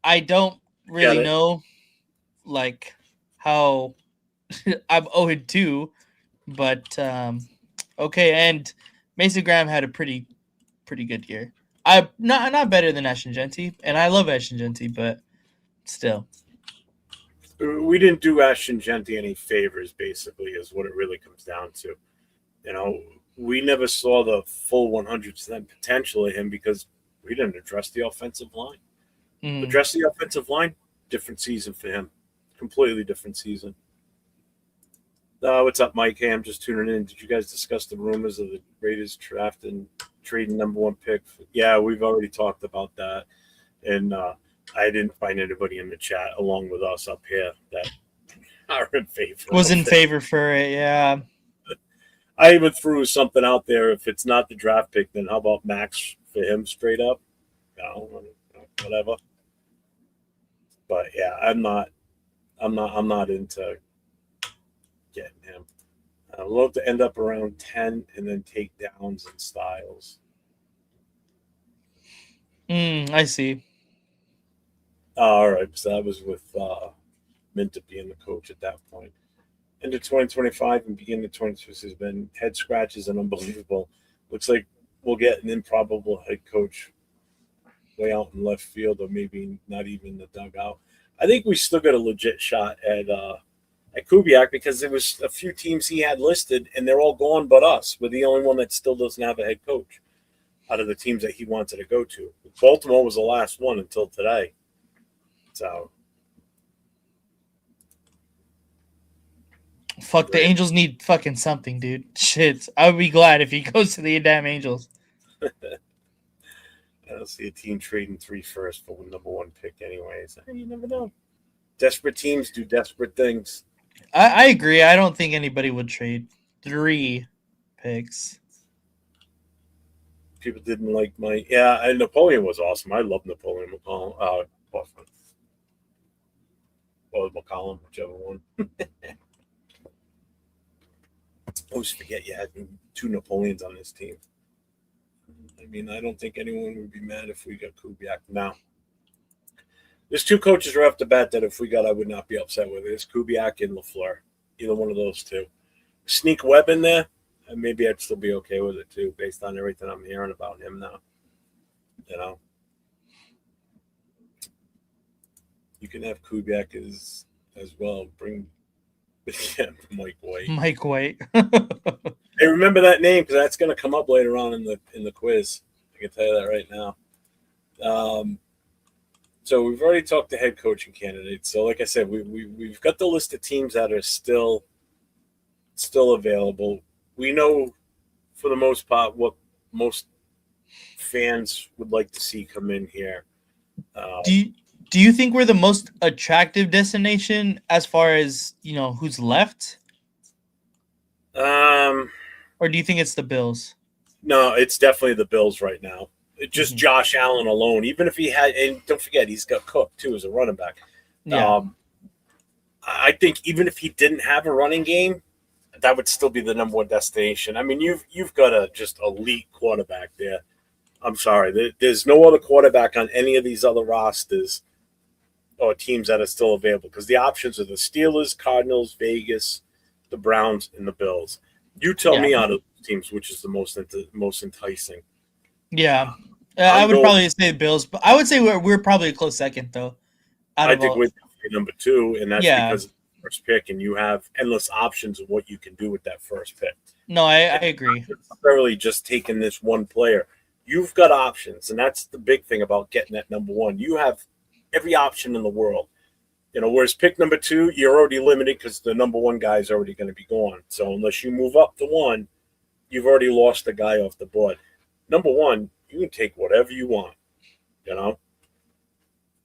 I don't really know like how I'm 0-2, but okay. And Mason Graham had a pretty good year. I'm not better than Ashton Genty, and I love Ashton Genty, but still. We didn't do Ashton Genty any favors, basically, is what it really comes down to. We never saw the full 100% potential of him because we didn't address the offensive line. Address the offensive line, different season for him. Completely different season. What's up, Mike? Hey, I'm just tuning in. Did you guys discuss the rumors of the Raiders drafting, trading number 1 pick? Yeah, we've already talked about that. And I didn't find anybody in the chat along with us up here that are in favor. Was in favor for it, yeah. I even threw something out there. If it's not the draft pick, then how about Max for him straight up? Whatever. But yeah, I'm not into getting him. I'd love to end up around 10 and then take Downs and Styles. I see. All right, so that was with Minta being the coach at that point. Into 2025 and beginning of 2026 has been head scratches and unbelievable. Looks like we'll get an improbable head coach way out in left field, or maybe not even the dugout. I think we still got a legit shot at Kubiak, because there was a few teams he had listed, and they're all gone but us. We're the only one that still doesn't have a head coach out of the teams that he wanted to go to. Baltimore was the last one until today. So, fuck, the Angels need fucking something, dude. Shit, I would be glad if he goes to the damn Angels. I don't see a team trading 3 firsts for number 1 pick anyways. You never know. Desperate teams do desperate things. I agree. I don't think anybody would trade 3 picks. People didn't like and Napoleon was awesome. I love Napoleon McCollum. Or McCollum, whichever one. I always forget you had 2 Napoleons on this team. I mean, I don't think anyone would be mad if we got Kubiak now. There's 2 coaches right off the bat that if we got, I would not be upset with. It's Kubiak and LaFleur. Either one of those 2. Sneak Webb in there, and maybe I'd still be okay with it too, based on everything I'm hearing about him now. You can have Kubiak as well. Bring Mike White. Mike White. Hey, remember that name, because that's going to come up later on in the quiz. I can tell you that right now. So we've already talked to head coaching candidates. So like I said, we've got the list of teams that are still available. We know for the most part what most fans would like to see come in here. Do you think we're the most attractive destination as far as, who's left? Or do you think it's the Bills? No, it's definitely the Bills right now. Just Josh Allen alone, even if he had, and don't forget, he's got Cook too as a running back. Yeah. I think even if he didn't have a running game, that would still be the number one destination. I mean, you've got a just elite quarterback there. I'm sorry, there's no other quarterback on any of these other rosters or teams that are still available because the options are the Steelers, Cardinals, Vegas, the Browns, and the Bills. You tell me out of teams which is the most enticing. Yeah, I would probably say Bills, but I would say we're probably a close second though. I think we're number 2, and that's because of the first pick, and you have endless options of what you can do with that first pick. No, I agree. Not necessarily just taking this one player. You've got options, and that's the big thing about getting that number 1. You have every option in the world. Whereas pick number 2, you're already limited because the number 1 guy is already going to be gone. So unless you move up to 1, you've already lost the guy off the board. Number 1, you can take whatever you want.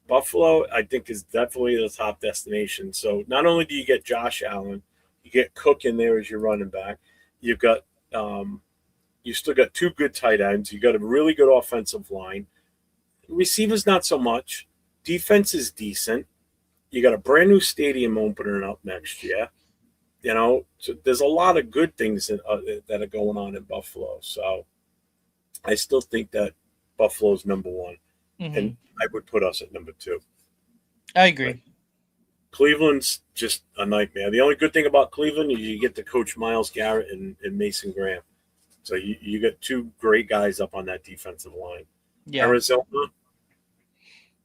Buffalo, I think, is definitely the top destination. So not only do you get Josh Allen, you get Cook in there as your running back. You've got you still got 2 good tight ends. You got a really good offensive line. Receivers, not so much. Defense is decent. You got a brand new stadium opening up next year. So there's a lot of good things that are going on in Buffalo. So I still think that Buffalo's number 1. Mm-hmm. And I would put us at number 2. I agree. But Cleveland's just a nightmare. The only good thing about Cleveland is you get to coach Myles Garrett and Mason Graham. So you got 2 great guys up on that defensive line. Yeah. Arizona,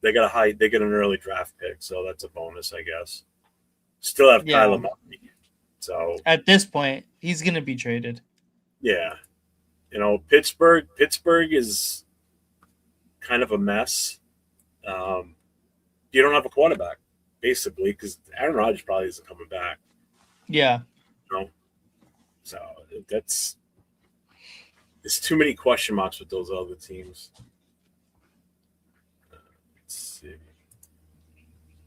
they got an early draft pick, so that's a bonus, I guess. Still have Kyler Murray. So at this point, he's going to be traded. Yeah. Pittsburgh is kind of a mess. You don't have a quarterback, basically, because Aaron Rodgers probably isn't coming back. Yeah. So there's too many question marks with those other teams. Let's see.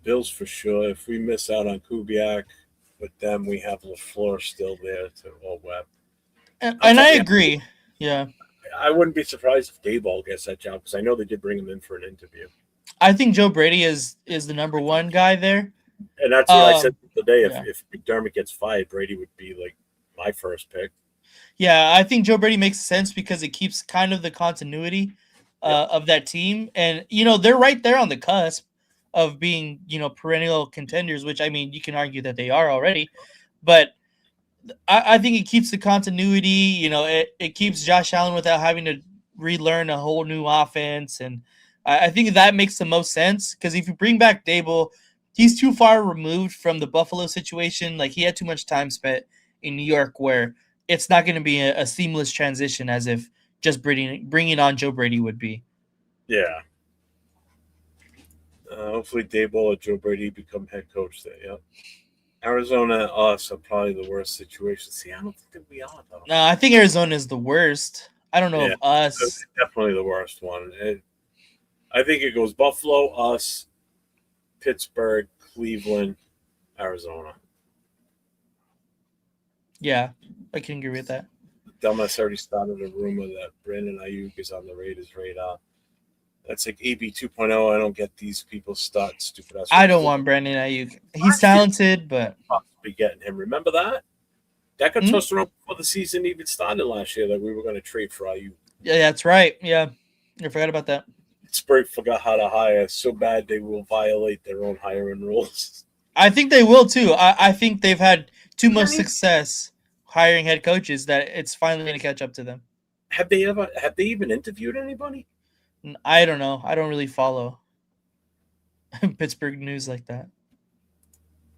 Bills for sure. If we miss out on Kubiak, with them we have LaFleur still there to Webb. And I agree. Yeah. I wouldn't be surprised if Daboll gets that job because I know they did bring him in for an interview. I think Joe Brady is the number 1 guy there. And that's what I said the day. If McDermott gets fired, Brady would be like my first pick. Yeah, I think Joe Brady makes sense because it keeps kind of the continuity of that team. And, they're right there on the cusp of being, perennial contenders, which, I mean, you can argue that they are already. But I think it keeps the continuity. It keeps Josh Allen without having to relearn a whole new offense. And I think that makes the most sense because if you bring back Daboll, he's too far removed from the Buffalo situation. Like, he had too much time spent in New York where it's not going to be a seamless transition as if just bringing on Joe Brady would be. Yeah. Hopefully Daboll or Joe Brady become head coach there. Yep. Arizona and us are probably the worst situation. See, I don't think that we are, though. No, I think Arizona is the worst. I don't know if us. It's definitely the worst one. I think it goes Buffalo, us, Pittsburgh, Cleveland, Arizona. Yeah, I can agree with that. Dumbass already started a rumor that Brandon Ayuk is on the Raiders' radar. That's like AB 2.0. I don't get these people start stupid ass. I don't want Brandon Ayuk. He's talented, but possibly getting him. Remember that? That got tossed around before the season even started last year that we were going to trade for Ayuk. Yeah, that's right. Yeah, I forgot about that. Pittsburgh forgot how to hire so bad they will violate their own hiring rules. I think they will too. I think they've had too much success hiring head coaches that it's finally going to catch up to them. Have they even interviewed anybody? I don't know. I don't really follow Pittsburgh news like that.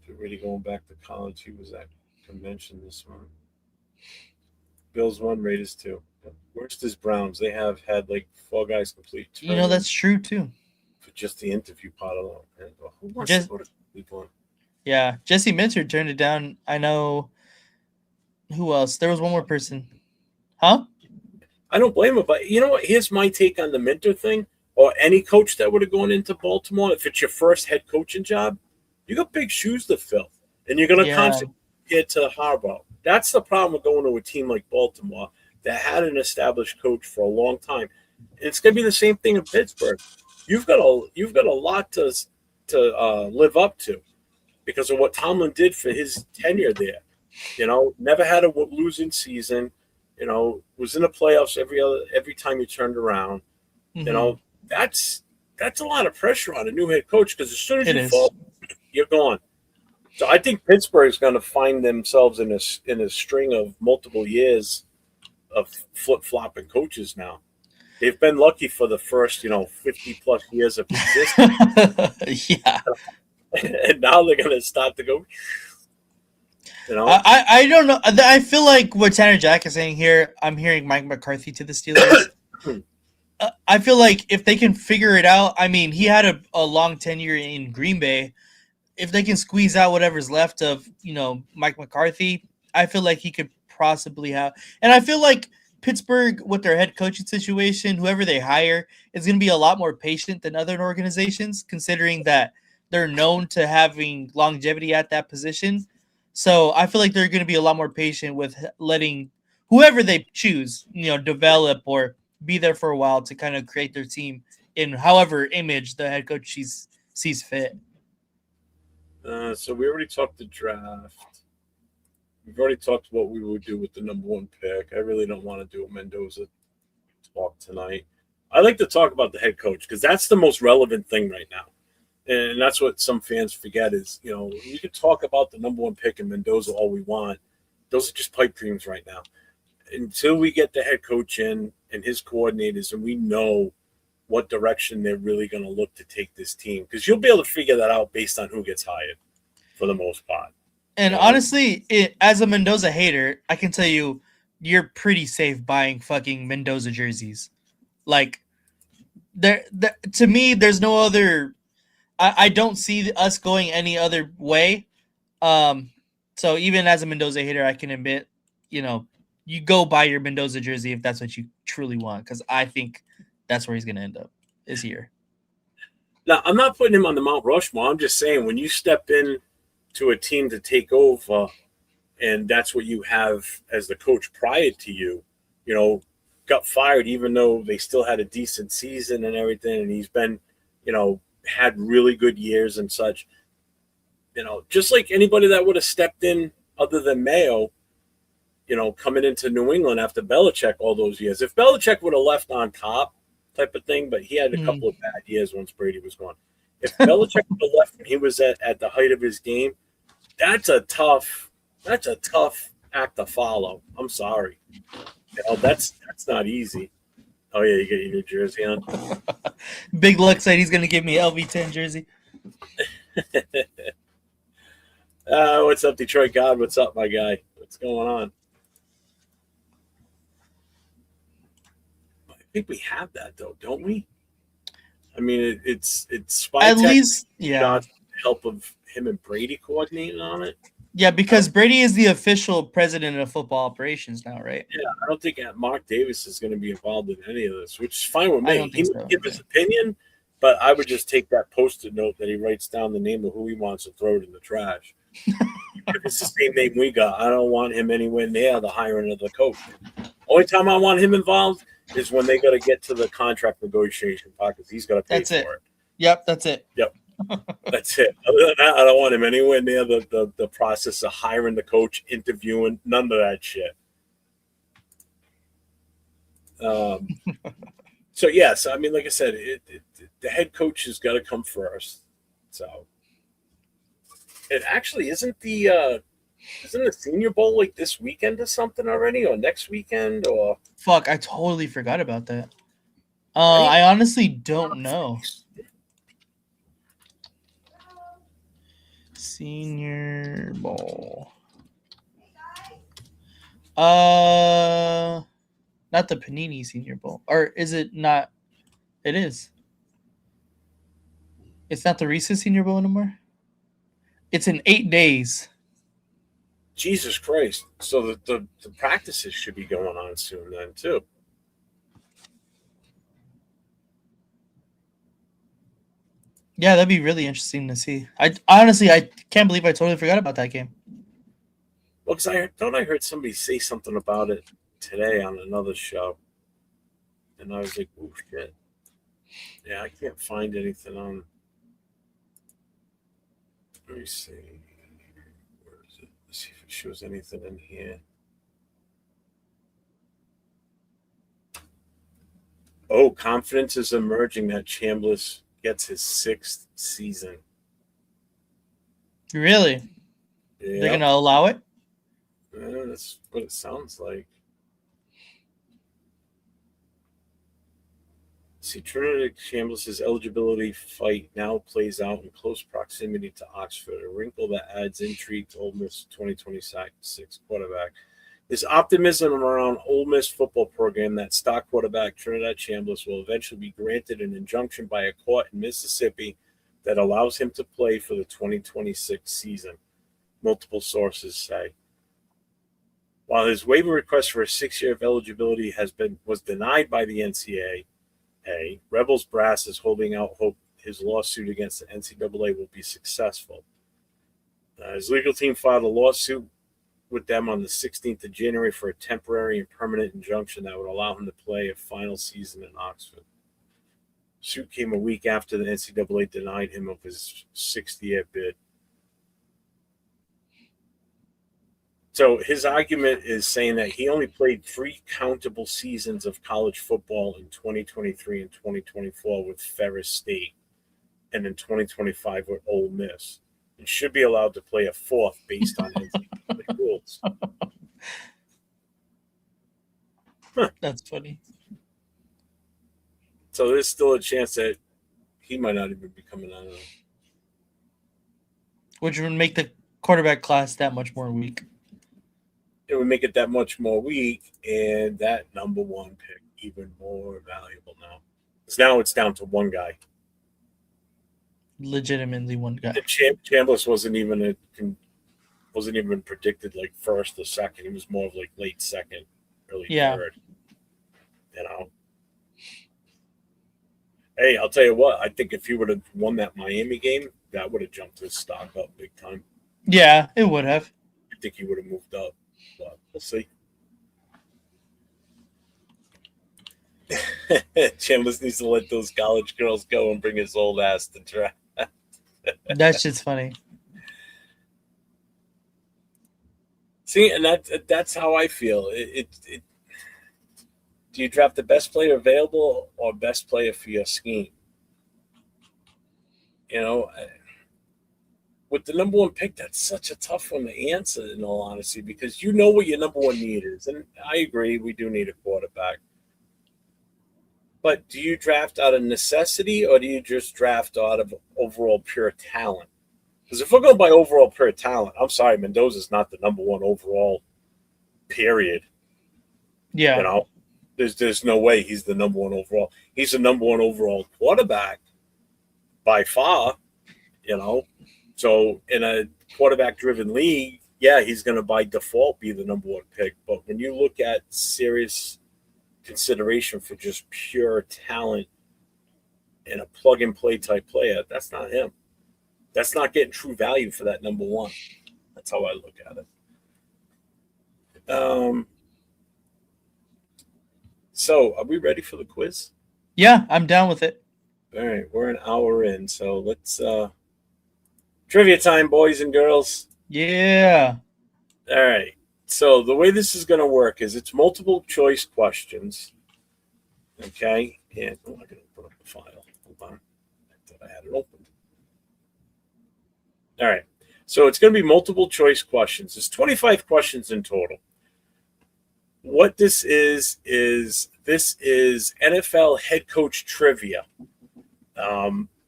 If you're really going back to college, he was at convention this month. Bills 1, Raiders 2. Worst is Browns. They have had like 4 guys complete. That's true too. For just the interview part alone. Who wants to go to Cleveland? Yeah, Jesse Minter turned it down. I know. Who else? There was one more person. Huh? I don't blame him, but you know what? Here's my take on the Minter thing, or any coach that would have gone into Baltimore. If it's your first head coaching job, you got big shoes to fill, and you're going to constantly get to Harbaugh. That's the problem with going to a team like Baltimore that had an established coach for a long time. And it's going to be the same thing in Pittsburgh. You've got a lot to live up to because of what Tomlin did for his tenure there. Never had a losing season. Was in the playoffs every time you turned around. Mhm. That's a lot of pressure on a new head coach because as soon as It you is. fall, you're gone. So I think Pittsburgh's going to find themselves in a string of multiple years of flip flopping coaches now. They've been lucky for the first 50 plus years of existence, Yeah. and now they're going to start to go. You know, I don't know. I feel like what Tanner Jack is saying here, I'm hearing Mike McCarthy to the Steelers. I feel like if they can figure it out, I mean, he had a long tenure in Green Bay. If they can squeeze out whatever's left of, Mike McCarthy, I feel like he could possibly have. And I feel like Pittsburgh, with their head coaching situation, whoever they hire is going to be a lot more patient than other organizations, considering that they're known to having longevity at that position. So I feel like they're going to be a lot more patient with letting whoever they choose, develop or be there for a while to kind of create their team in however image the head coach sees fit. so we already talked the draft. We've already talked what we would do with the number one pick. I really don't want to do a Mendoza talk tonight. I like to talk about the head coach because that's the most relevant thing right now. And that's what some fans forget is, we can talk about the number one pick in Mendoza all we want. Those are just pipe dreams right now. Until we get the head coach in and his coordinators and we know what direction they're really going to look to take this team. Because you'll be able to figure that out based on who gets hired for the most part. And honestly, as a Mendoza hater, I can tell you, you're pretty safe buying fucking Mendoza jerseys. Like, to me, there's no other. I don't see us going any other way. Um, so even as a Mendoza hater, I can admit, you go buy your Mendoza jersey if that's what you truly want, because I think that's where he's gonna end up this year. Now, I'm not putting him on the Mount Rushmore. I'm just saying when you step in to a team to take over, and that's what you have as the coach prior to got fired even though they still had a decent season and everything, and he's been, had really good years and such. Just like anybody that would have stepped in other than Mayo, coming into New England after Belichick all those years. If Belichick would have left on top type of thing, but he had a couple of bad years once Brady was gone. If Belichick would have left when he was at the height of his game, that's a tough act to follow. I'm sorry. That's not easy. Oh yeah, you get your New Jersey on. Big Luck said he's gonna give me LV10 jersey. What's up, Detroit God? What's up, my guy? What's going on? I think we have that though, don't we? I mean, it's At least, yeah. Help of him and Brady coordinating on it. Yeah, because Brady is the official president of football operations now, right? Yeah, I don't think Mark Davis is going to be involved in any of this, which is fine with me. I don't think He so. would give his opinion, but I would just take that Post-it note that he writes down the name of who he wants and throw it in the trash. If it's the same name we got, I don't want him anywhere near the hiring of the coach. Only time I want him involved is when they got to get to the contract negotiation part because he's got to pay for it. Yep, that's it. Yep. That's it. Other than that, I don't want him anywhere near the process of hiring the coach, interviewing, none of that shit. So, yes, I mean, like I said, the head coach has got to come first. So, it actually isn't the Senior Bowl like this weekend or something already, or next weekend, or fuck, I totally forgot about that. I honestly don't know. Senior Bowl. Not the Panini Senior Bowl. Or is it not? It is. It's not the Reese's Senior Bowl anymore? It's in 8 days. Jesus Christ. So the practices should be going on soon then, too. Yeah, that'd be really interesting to see. I can't believe I totally forgot about that game. Well, because I heard somebody say something about it today on another show, and I was like, "Oh shit!" Yeah, I can't find anything on. Let me see. Where is it? Let's see if it shows anything in here. Oh, confidence is emerging that Chambliss gets his 6th season. Really? Yeah, They're gonna allow it? that's what it sounds like. See, Trinidad Chambliss's eligibility fight now plays out in close proximity to Oxford, a wrinkle that adds intrigue to Ole Miss 2026 quarterback. There's optimism around Ole Miss football program that star quarterback Trinidad Chambliss will eventually be granted an injunction by a court in Mississippi that allows him to play for the 2026 season, multiple sources say. While his waiver request for a 6-year of eligibility was denied by the NCAA, Rebels brass is holding out hope his lawsuit against the NCAA will be successful. His legal team filed a lawsuit with them on the 16th of January for a temporary and permanent injunction that would allow him to play a final season in Oxford. The suit came a week after the NCAA denied him of his 6th-year bid. So his argument is saying that he only played 3 countable seasons of college football in 2023 and 2024 with Ferris State and in 2025 with Ole Miss, and should be allowed to play a 4th based on NCAA rules. That's funny. So there's still a chance that he might not even be coming out of it. Which would make the quarterback class that much more weak. It would make it that much more weak, and that number 1 pick even more valuable now. So now it's down to one guy. Legitimately one guy. Chambliss wasn't even predicted like 1st or 2nd. He was more of like late 2nd, early 3rd. You know. Hey, I'll tell you what. I think if he would have won that Miami game, that would have jumped his stock up big time. Yeah, it would have. I think he would have moved up. But we'll see. Chambliss needs to let those college girls go and bring his old ass to draft. That shit's funny. See, and that's how I feel. Do you draft the best player available or best player for your scheme? You know, with the number 1 pick, that's such a tough one to answer, in all honesty, because you know what your number 1 need is. And I agree, we do need a quarterback. But do you draft out of necessity or do you just draft out of overall pure talent? Because if we're going by overall pure talent, I'm sorry, Mendoza's not the number 1 overall, period. Yeah. You know, there's no way he's the number 1 overall. He's the number 1 overall quarterback by far, you know. So in a quarterback-driven league, yeah, he's going to by default be the number 1 pick. But when you look at serious consideration for just pure talent and a plug-and-play type player, that's not him. That's not getting true value for that number 1. That's how I look at it. So are we ready for the quiz? Yeah, I'm down with it. All right, we're an hour in, so let's trivia time, boys and girls. Yeah. All right. So the way this is going to work is it's multiple choice questions. Okay. And I can open up the file. Hold on. I thought I had it open. All right. So it's going to be multiple choice questions. There's 25 questions in total. What this is NFL head coach trivia.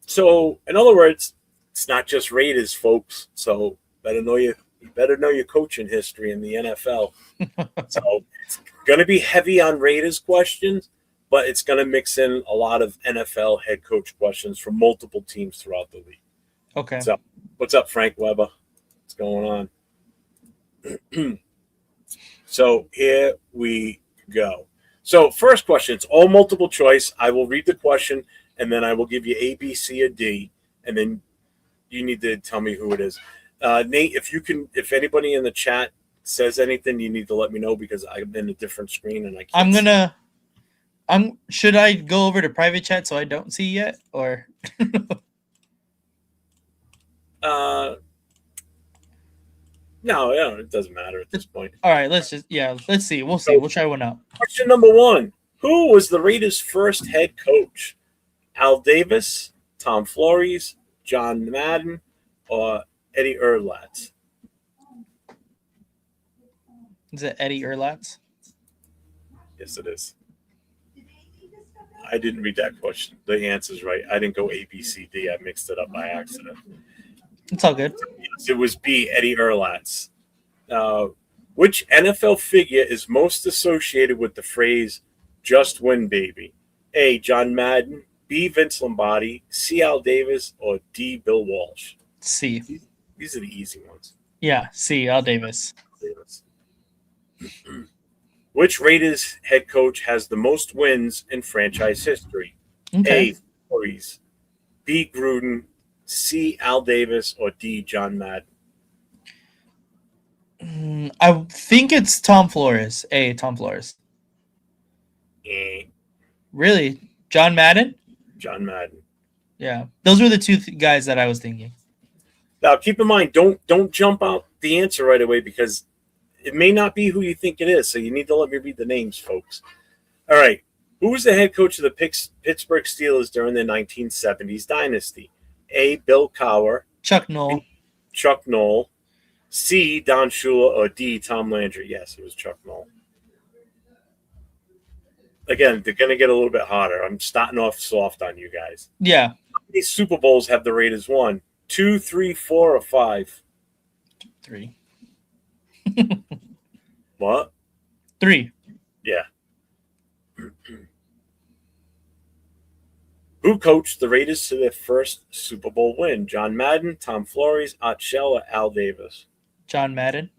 So in other words, it's not just Raiders, folks. So you better know your coaching history in the NFL. So it's going to be heavy on Raiders questions, but it's going to mix in a lot of NFL head coach questions from multiple teams throughout the league. Okay. So what's up, Frank Weber? What's going on? So here we go. So first question, it's all multiple choice. I will read the question, and then I will give you A, B, C, or D, and then you need to tell me who it is. Nate, if anybody in the chat says anything, you need to let me know because I'm in a different screen and I can't. Should I go over to private chat so I don't see yet, or? No, yeah, it doesn't matter at this point. All right, let's see. We'll see. We'll try one out. Question number 1. Who was the Raiders' first head coach? Al Davis, Tom Flores, John Madden, or Eddie Erlatz? Is it Eddie Erlatz? Yes, it is. I didn't read that question. The answer's right. I didn't go A, B, C, D. I mixed it up by accident. It's all good. Yes, it was B, Eddie Erlatz. Which NFL figure is most associated with the phrase "just win, baby"? A, John Madden, B, Vince Lombardi, C, Al Davis, or D, Bill Walsh? C. These are the easy ones. Yeah, C. Al Davis. Which Raiders head coach has the most wins in franchise history? Okay. A, Flores, B, Gruden, C, Al Davis, or D, John Madden? I think it's Tom Flores. A. Tom Flores. Eh, Really? John Madden? John Madden. Yeah. Those were the two guys that I was thinking. Now, keep in mind, don't jump out the answer right away because it may not be who you think it is. So you need to let me read the names, folks. All right. Who was the head coach of the Pittsburgh Steelers during the 1970s dynasty? A, Bill Cowher, Chuck Noll. Chuck Noll, C, Don Shula, or D, Tom Landry? Yes, it was Chuck Noll. Again, they're going to get a little bit harder. I'm starting off soft on you guys. Yeah. How many Super Bowls have the Raiders won? 2, 3, 4, or 5? 3. What? 3. Yeah. Who coached the Raiders to their first Super Bowl win? John Madden, Tom Flores, Art Shell, or Al Davis? John Madden.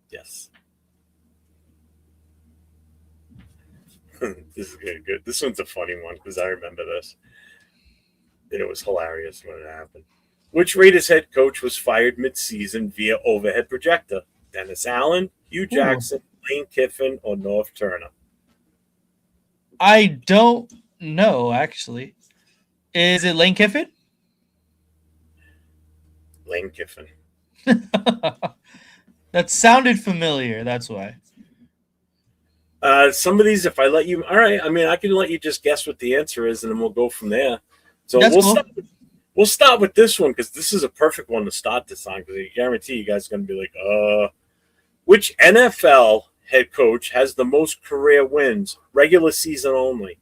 Yes. This is good. This one's a funny one because I remember this. And it was hilarious when it happened. Which Raiders head coach was fired mid-season via overhead projector? Dennis Allen, Hugh Jackson, Lane Kiffin, or North Turner? I don't know, actually. Is it Lane Kiffin? Lane Kiffin. That sounded familiar. That's why. Some of these, if I let you, all right. I mean, I can let you just guess what the answer is, and then we'll go from there. So That's cool. We'll start with this one because this is a perfect one to start this on because I guarantee you guys are going to be like, which NFL head coach has the most career wins, regular season only?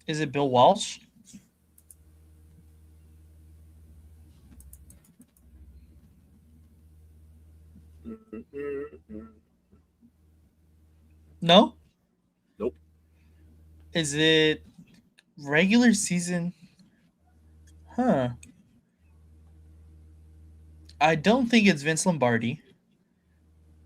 Is it Bill Walsh? No? Nope. Is it regular season? Huh. I don't think it's Vince Lombardi.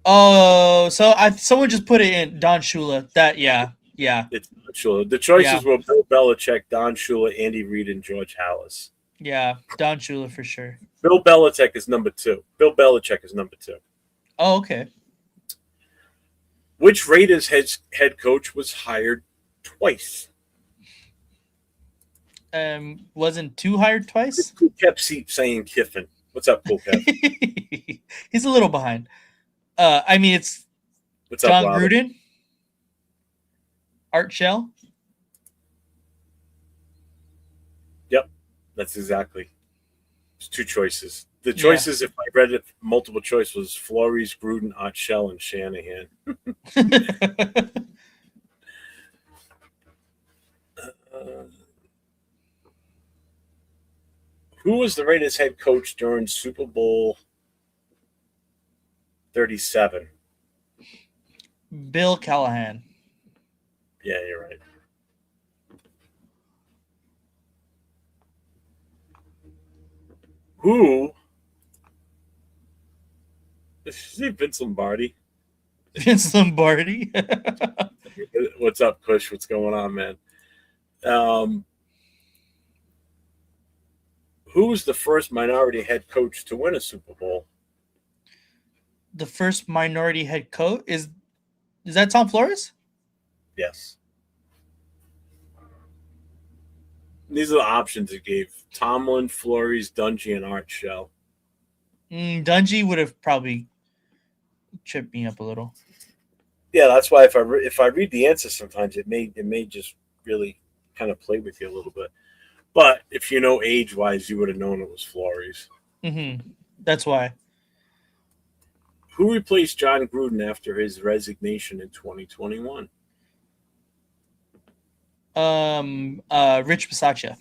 Oh, so someone just put it in Don Shula. Yeah. It's not sure. The choices Yeah. were Bill Belichick, Don Shula, Andy Reid, and George Halas. Yeah, Don Shula for sure. Bill Belichick is number 2. Bill Belichick is number 2. Oh, okay. Which Raiders head coach was hired twice? Wasn't 2 hired twice? Who kept saying Kiffin? What's up, Cool Kev? He's a little behind. I mean, it's What's John up, Robert? Gruden, Art Shell. Yep, that's exactly. There's 2 choices. The choices, if I read it, multiple choice was Flores, Gruden, Art Shell, and Shanahan. Who was the Raiders head coach during Super Bowl 37? Bill Callahan. Yeah, you're right. Who? Is it Vince Lombardi? Vince Lombardi. What's up, Kush? What's going on, man? Who was the first minority head coach to win a Super Bowl? The first minority head coach is that Tom Flores? Yes. These are the options it gave: Tomlin, Flores, Dungy, and Art Shell. Dungy would have probably tripped me up a little. Yeah, that's why if I read the answer, sometimes it may just really kind of play with you a little bit. But if you know age wise, you would have known it was Flores. That's why. Who replaced John Gruden after his resignation in 2021? Rich Bisaccia.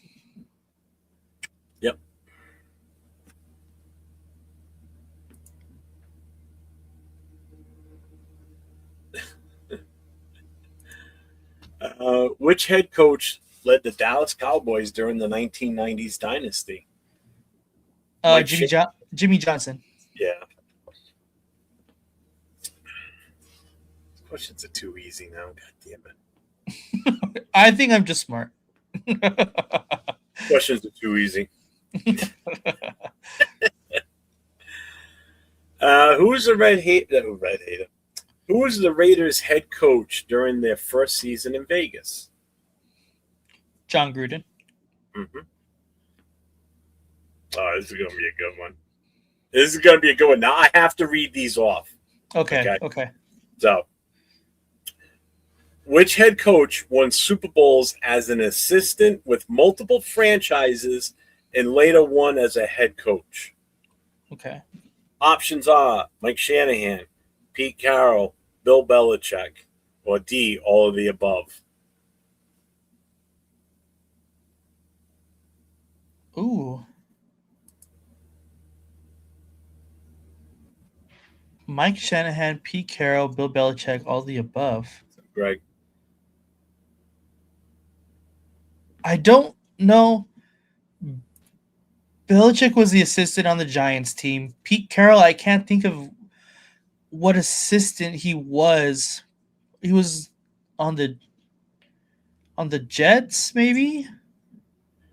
Yep. Which head coach led the Dallas Cowboys during the 1990s dynasty? Jimmy Johnson. Yeah. Questions are too easy now. God damn it. I think I'm just smart. Questions are too easy. Who was the Red Hater? Who was the Raiders' head coach during their first season in Vegas? John Gruden. Mm-hmm. Oh, this is going to be a good one. This is going to be a good one. Now I have to read these off. Okay. So, which head coach won Super Bowls as an assistant with multiple franchises and later won as a head coach? Okay. Options are Mike Shanahan, Pete Carroll, Bill Belichick, or D, all of the above. Ooh. Mike Shanahan, Pete Carroll, Bill Belichick, all the above. Greg. I don't know. Belichick was the assistant on the Giants team. Pete Carroll, I can't think of what assistant he was. He was on the Jets, maybe?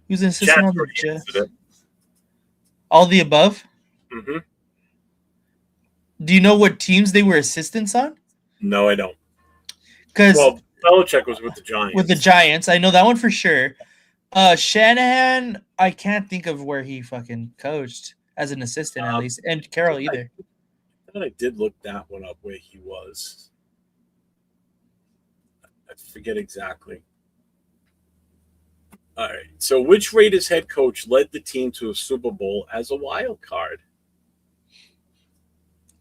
He was an assistant on the Jets. All the above? Mm-hmm. Do you know what teams they were assistants on? No, I don't. Because Belichick was with the Giants. With the Giants, I know that one for sure. Shanahan, I can't think of where he fucking coached as an assistant at least, and Carroll either. I thought I did look that one up where he was. I forget exactly. All right. So, which Raiders head coach led the team to a Super Bowl as a wild card?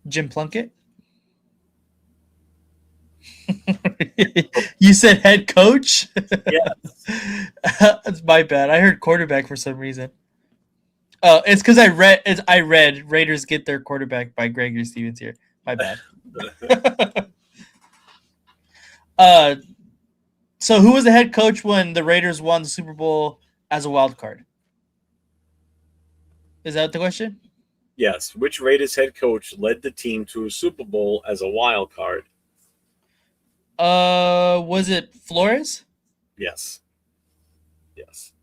Jim Plunkett. You said head coach? Yes. That's my bad. I heard quarterback for some reason. Oh, it's because I read Raiders get their quarterback by Gregory Stevens here. My bad. So who was the head coach when the Raiders won the Super Bowl as a wild card? Is that the question? Yes. Which Raiders head coach led the team to a Super Bowl as a wild card? Was it Flores? Yes. Yes.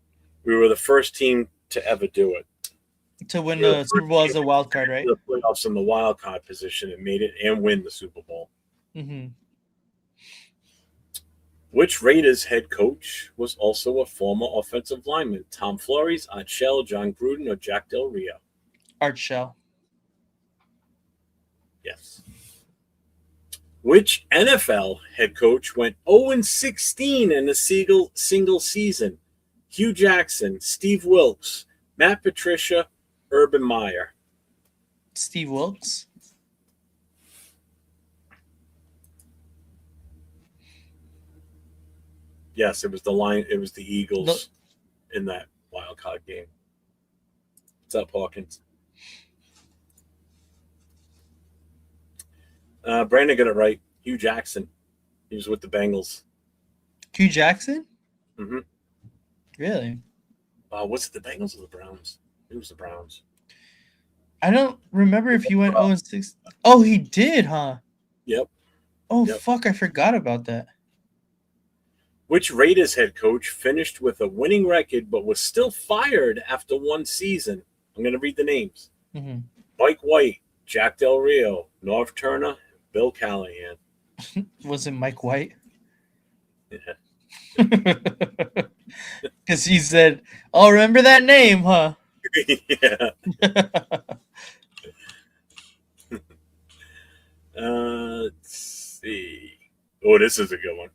We were the first team to ever do it. To win the Super Bowl as a wild card, right? The playoffs in the wild card position and made it and win the Super Bowl. Mm-hmm. Which Raiders head coach was also a former offensive lineman? Tom Flores, Art Shell, John Gruden, or Jack Del Rio? Art Shell. Yes. Which NFL head coach went 0-16 in a single season? Hugh Jackson, Steve Wilkes, Matt Patricia, Urban Meyer. Steve Wilkes. Yes, it was the Eagles in that wild card game. What's up, Hawkins? Brandon got it right. Hugh Jackson. He was with the Bengals. Hugh Jackson? Mm-hmm. Really? Was it the Bengals or the Browns? It was the Browns. I don't remember if he went 0-6. Oh, he did, huh? Yep. Oh, fuck. I forgot about that. Which Raiders head coach finished with a winning record but was still fired after one season? I'm going to read the names. Mm-hmm. Mike White, Jack Del Rio, Norv Turner, Bill Callahan. Was it Mike White? Yeah. Because he said, "Oh, remember that name, huh?" Yeah. Let's see. Oh, this is a good one.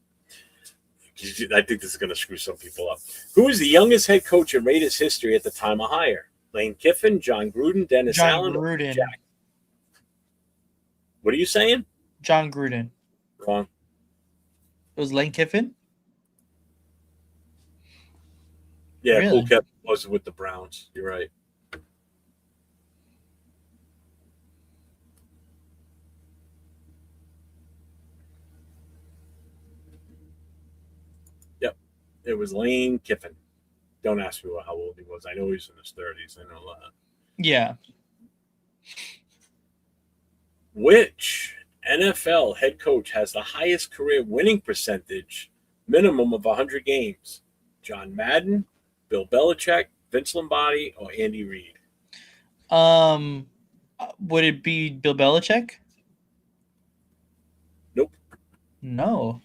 I think this is going to screw some people up. Who is the youngest head coach in Raiders history at the time of hire? Lane Kiffin, John Gruden, Dennis John Allen, or Gruden. Jack? What are you saying? John Gruden. Wrong. It was Lane Kiffin? Yeah, Really? Cool Kiffin was with the Browns. You're right. Yep. It was Lane Kiffin. Don't ask me how old he was. I know he was in his 30s. I know that. Yeah. Which NFL head coach has the highest career winning percentage, minimum of 100 games? John Madden, Bill Belichick, Vince Lombardi, or Andy Reid? Would it be Bill Belichick? Nope. No.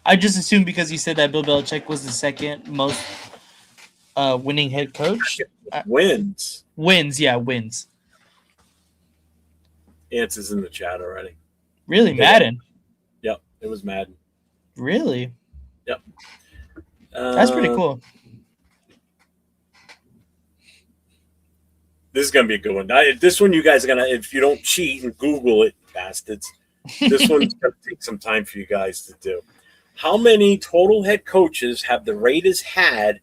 I just assumed because you said that Bill Belichick was the second most winning head coach. Wins. Wins, yeah, wins. Answers in the chat already. Really, Madden? Yep, it was Madden. Really? Yep. That's pretty cool. This is going to be a good one. This one you guys are going to, if you don't cheat and Google it, bastards, this one's going to take some time for you guys to do. How many total head coaches have the Raiders had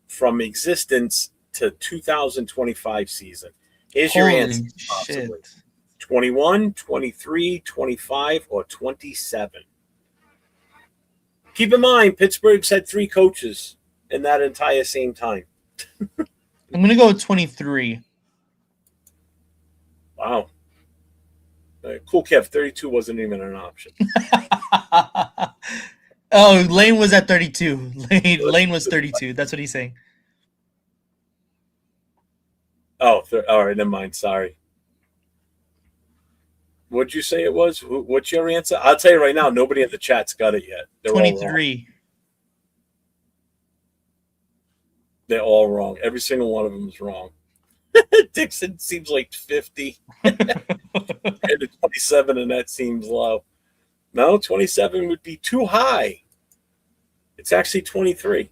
from existence to 2025 season? Here's your answer. Possibly. 21, 23, 25, or 27. Keep in mind, Pittsburgh's had 3 coaches in that entire same time. I'm going to go with 23. Wow. Cool, Kev. 32 wasn't even an option. Oh, Lane was at 32. Lane was 32. That's what he's saying. Oh, all right. Never mind. Sorry. What'd you say it was? What's your answer? I'll tell you right now, nobody in the chat's got it yet. They're 23. They're all wrong. Every single one of them is wrong. Dixon seems like 50. And 27, and that seems low. No, 27 would be too high. It's actually 23,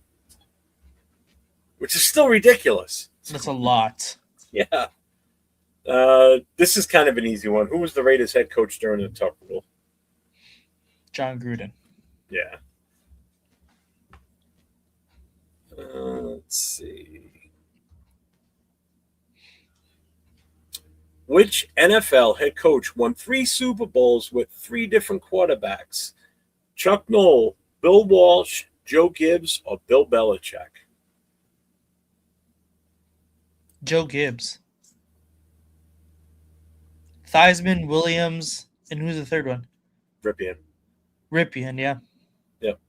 which is still ridiculous. That's a lot. Yeah. This is kind of an easy one. Who was the Raiders head coach during the Tuck rule? John Gruden. Yeah. Let's see. Which NFL head coach won 3 Super Bowls with 3 different quarterbacks? Chuck Noll, Bill Walsh, Joe Gibbs, or Bill Belichick? Joe Gibbs. Theismann, Williams, and who's the third one? Ripien. Ripien, yeah. Yep.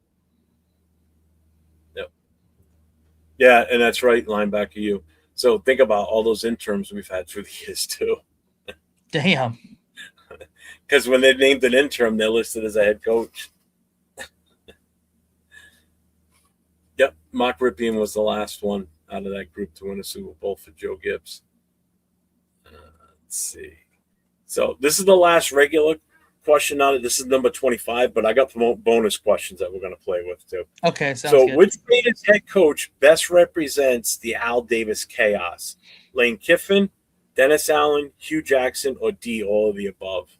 Yeah, and that's right, linebacker you. So think about all those interims we've had through the years too. Damn. Because when they named an interim, they're listed as a head coach. Yep, Mark Ripien was the last one out of that group to win a Super Bowl for Joe Gibbs. Let's see. So this is the last regular question on it. This is number 25, but I got bonus questions that we're going to play with too. Okay, sounds so good. Which Raiders head coach best represents the Al Davis chaos? Lane Kiffin, Dennis Allen, Hugh Jackson, or D, all of the above?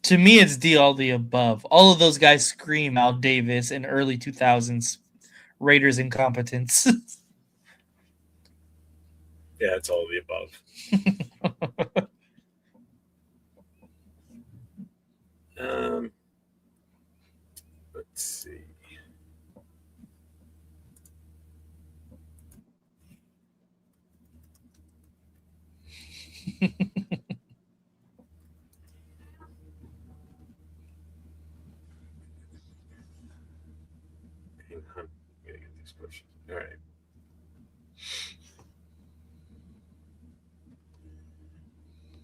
To me, it's D, all the above. All of those guys scream Al Davis in early 2000s Raiders incompetence. Yeah, it's all of the above. Let's see. Hang on. I'm gonna get these questions. All right.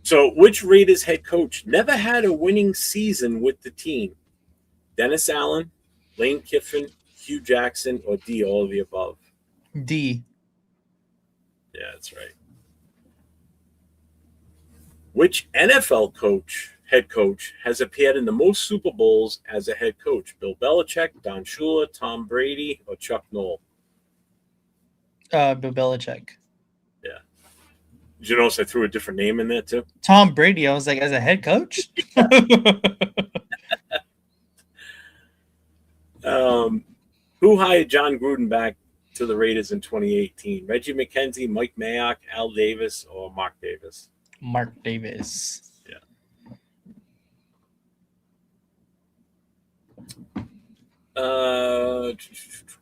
So, which Raiders head coach never had a winning season with the team? Dennis Allen, Lane Kiffin, Hugh Jackson, or D, all of the above? D. Yeah, that's right. Which NFL coach head coach has appeared in the most Super Bowls as a head coach? Bill Belichick, Don Shula, Tom Brady, or Chuck Noll? Bill Belichick. Yeah. Did you notice I threw a different name in there too? Tom Brady. I was like, as a head coach? Who hired John Gruden back to the Raiders in 2018? Reggie McKenzie, Mike Mayock, Al Davis, or Mark Davis? Mark Davis.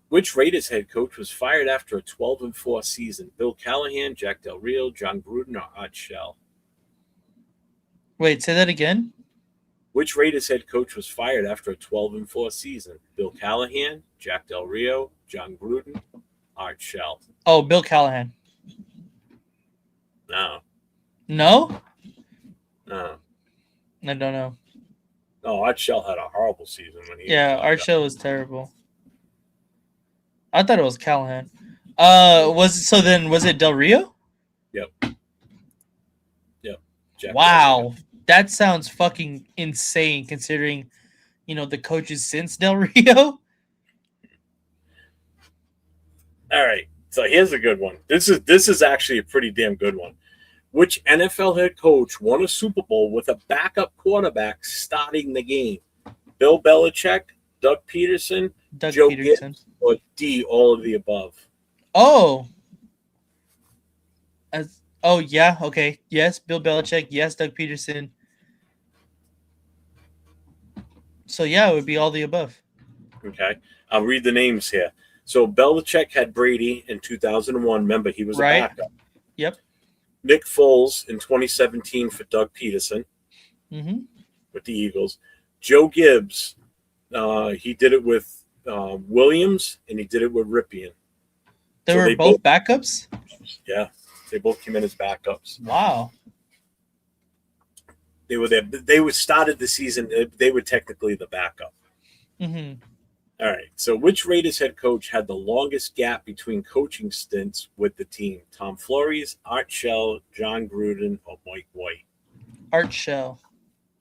Which Raiders head coach was fired after a 12-4 season? Bill Callahan, Jack Del Rio, John Gruden, or Art Shell? Wait, say that again? Which Raiders head coach was fired after a 12-4 season? Bill Callahan, Jack Del Rio, John Gruden, Art Shell? Oh, Bill Callahan. No. No? No. I don't know. No, Art Shell had a horrible season when he. Yeah, Art Shell was terrible. I thought it was Callahan. Was it Del Rio? Yep. Jack Wow, that sounds fucking insane considering, the coaches since Del Rio. All right, so here's a good one. This is actually a pretty damn good one. Which NFL head coach won a Super Bowl with a backup quarterback starting the game? Bill Belichick, Doug Peterson, Joe Peterson, Gibbs, or D, all of the above? Oh. Yeah, okay. Yes, Bill Belichick. Yes, Doug Peterson. So, yeah, it would be all the above. Okay, I'll read the names here. So Belichick had Brady in 2001. Remember, he was a backup. Yep. Nick Foles in 2017 for Doug Peterson with the Eagles. Joe Gibbs, he did it with Williams, and he did it with Ripien. They were both backups? Yeah, they both came in as backups. Wow. They were there. They were started the season. They were technically the backup. Mm-hmm. All right. So, which Raiders head coach had the longest gap between coaching stints with the team? Tom Flores, Art Shell, John Gruden, or Mike White? Art Shell.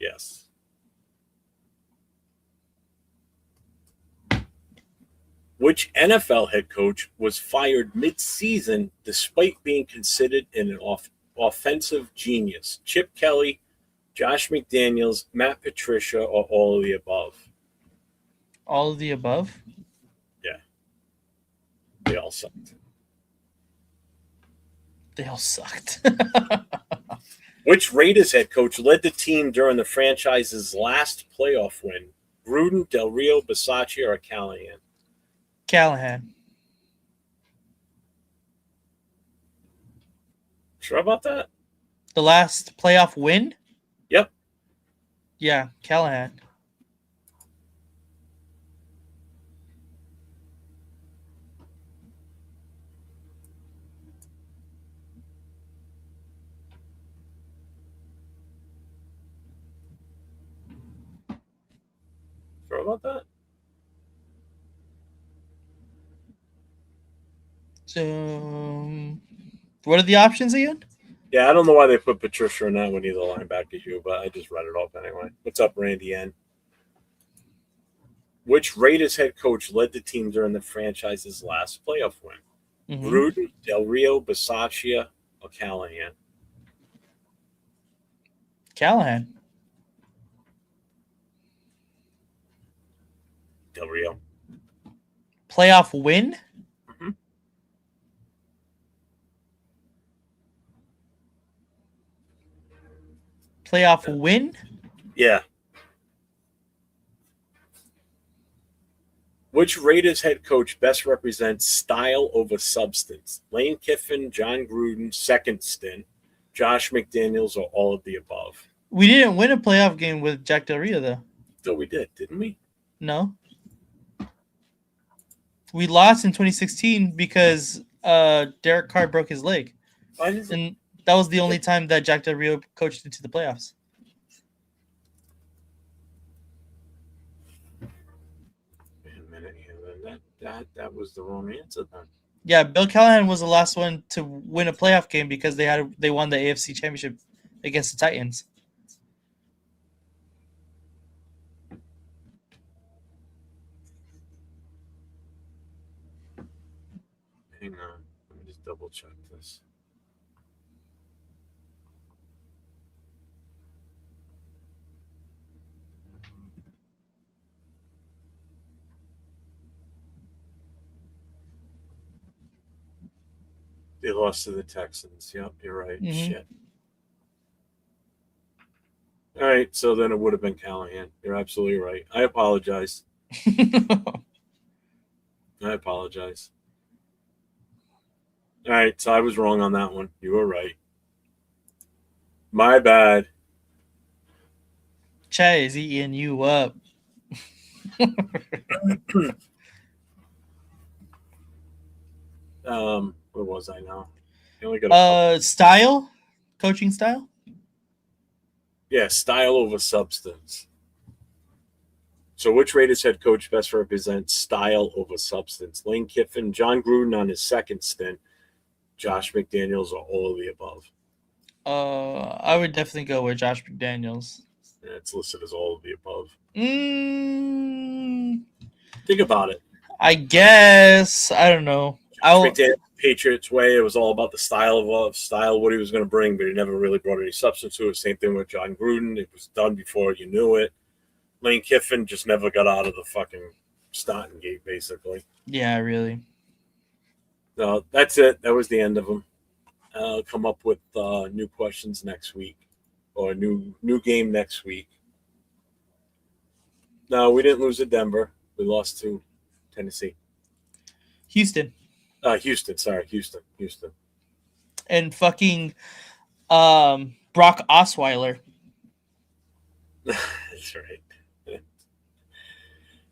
Yes. Which NFL head coach was fired mid-season despite being considered an offensive genius? Chip Kelly, Josh McDaniels, Matt Patricia, or all of the above? All of the above? Yeah. They all sucked. Which Raiders head coach led the team during the franchise's last playoff win? Gruden, Del Rio, Bisaccia, or Callahan? Callahan. Sure about that? The last playoff win? Yep. Yeah, Callahan. Sure about that? So, what are the options again? Yeah, I don't know why they put Patricia in that when he's a linebacker you, but I just read it off anyway. What's up, Randy N? Which Raiders head coach led the team during the franchise's last playoff win? Gruden, Del Rio, Bisaccia, or Callahan? Callahan. Del Rio. Playoff win? Playoff win? Yeah. Which Raiders head coach best represents style over substance? Lane Kiffin, John Gruden, second stint, Josh McDaniels, or all of the above? We didn't win a playoff game with Jack Del Rio, though. So we did, didn't we? No. We lost in 2016 because Derek Carr broke his leg. And that was the only time that Jack Del Rio coached into the playoffs. Wait a minute here. That was the wrong answer then. Yeah, Bill Callahan was the last one to win a playoff game because they won the AFC Championship against the Titans. double check this. They lost to the Texans. Yep, you're right. Mhm. Shit. All right, so then it would have been Callahan. You're absolutely right. I apologize. I apologize. All right, so I was wrong on that one. You were right. My bad. Chad is eating you up. Where was I now? I only got a couple. Style, coaching style. Yeah, style over substance. So, which Raiders head coach best represents style over substance? Lane Kiffin, John Gruden on his second stint, Josh McDaniels, or all of the above? I would definitely go with Josh McDaniels. Yeah, it's listed as all of the above. Mm, Think about it. I guess I don't know. Josh McDaniels, Patriots way, it was all about the style what he was going to bring, but he never really brought any substance to it. Same thing with John Gruden. It was done before you knew it. Lane Kiffin just never got out of the fucking starting gate, basically. Yeah, really. No, that's it. That was the end of them. I'll come up with new questions next week, or new game next week. No, we didn't lose to Denver. We lost to Tennessee. Houston. Houston. Sorry, Houston. And fucking Brock Osweiler. That's right.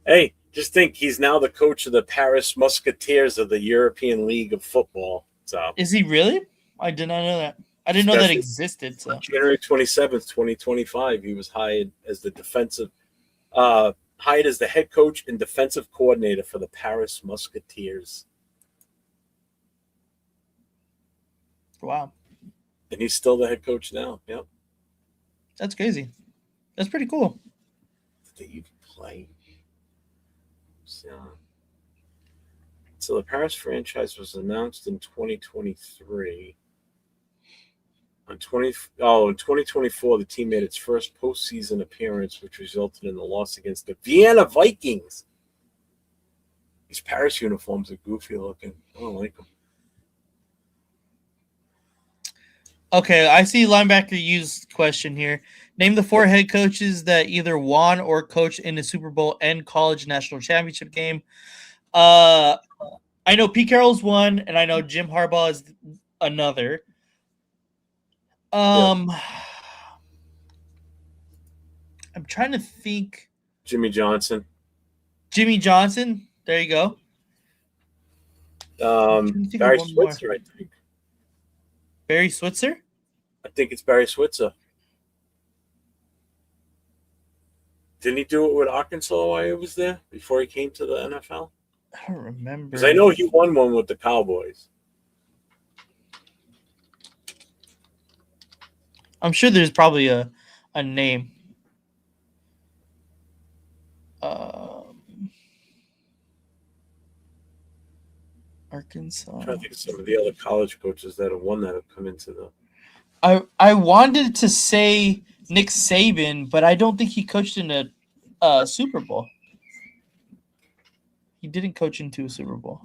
Hey, just think he's now the coach of the Paris Musketeers of the European League of Football. So Is he really? I did not know that. I didn't know that existed. So January 27th, 2025, he was hired as the head coach and defensive coordinator for the Paris Musketeers. wow, And he's still the head coach now. Yep. that's crazy. That's pretty cool. Did you play? So the Paris franchise was announced in 2023. In 2024, the team made its first postseason appearance, which resulted in the loss against the Vienna Vikings. These Paris uniforms are goofy looking. I don't like them. Okay, I see linebacker used question here. Name the 4 head coaches that either won or coached in the Super Bowl and college national championship game. I know Pete Carroll's one, and I know Jim Harbaugh is another. I'm trying to think. Jimmy Johnson. Jimmy Johnson. There you go. Barry Switzer, I think. Barry Switzer? I think it's Barry Switzer. Didn't he do it with Arkansas while he was there before he came to the NFL? I don't remember. Because I know he won one with the Cowboys. I'm sure there's probably a name. Arkansas. I'm trying to think of some of the other college coaches that have won that have come into the. I wanted to say Nick Saban, but I don't think he coached in a Super Bowl. He didn't coach into a Super Bowl.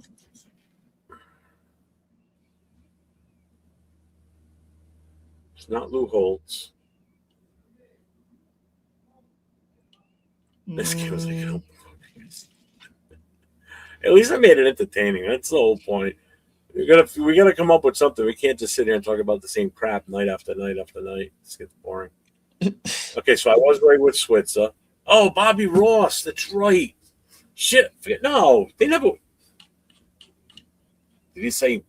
It's not Lou Holtz. This game was like, at least I made it entertaining. That's the whole point. We gotta come up with something. We can't just sit here and talk about the same crap night after night after night. This gets boring. Okay, so I was right with Switzer. Oh, Bobby Ross. That's right. Shit. No, they never. Did he say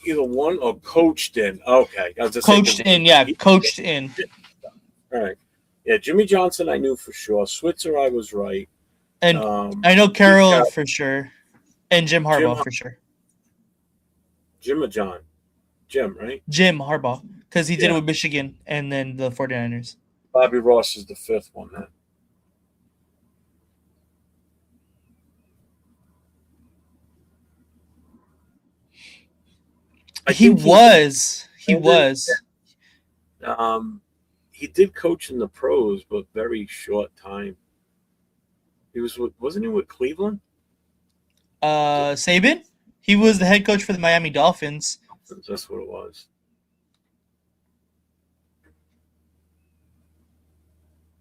either one or coached in? Okay, I was just coached in. Yeah, coached in. All right. Yeah, Jimmy Johnson, I knew for sure. Switzer, I was right. And I know Carroll for sure. And Jim Harbaugh for sure. Jim or John? Jim, right? Jim Harbaugh. Because he did it with Michigan and then the 49ers. Bobby Ross is the fifth one then. He was. He did coach in the pros, but very short time. Wasn't he with Cleveland? Saban? He was the head coach for the Miami Dolphins. That's what it was.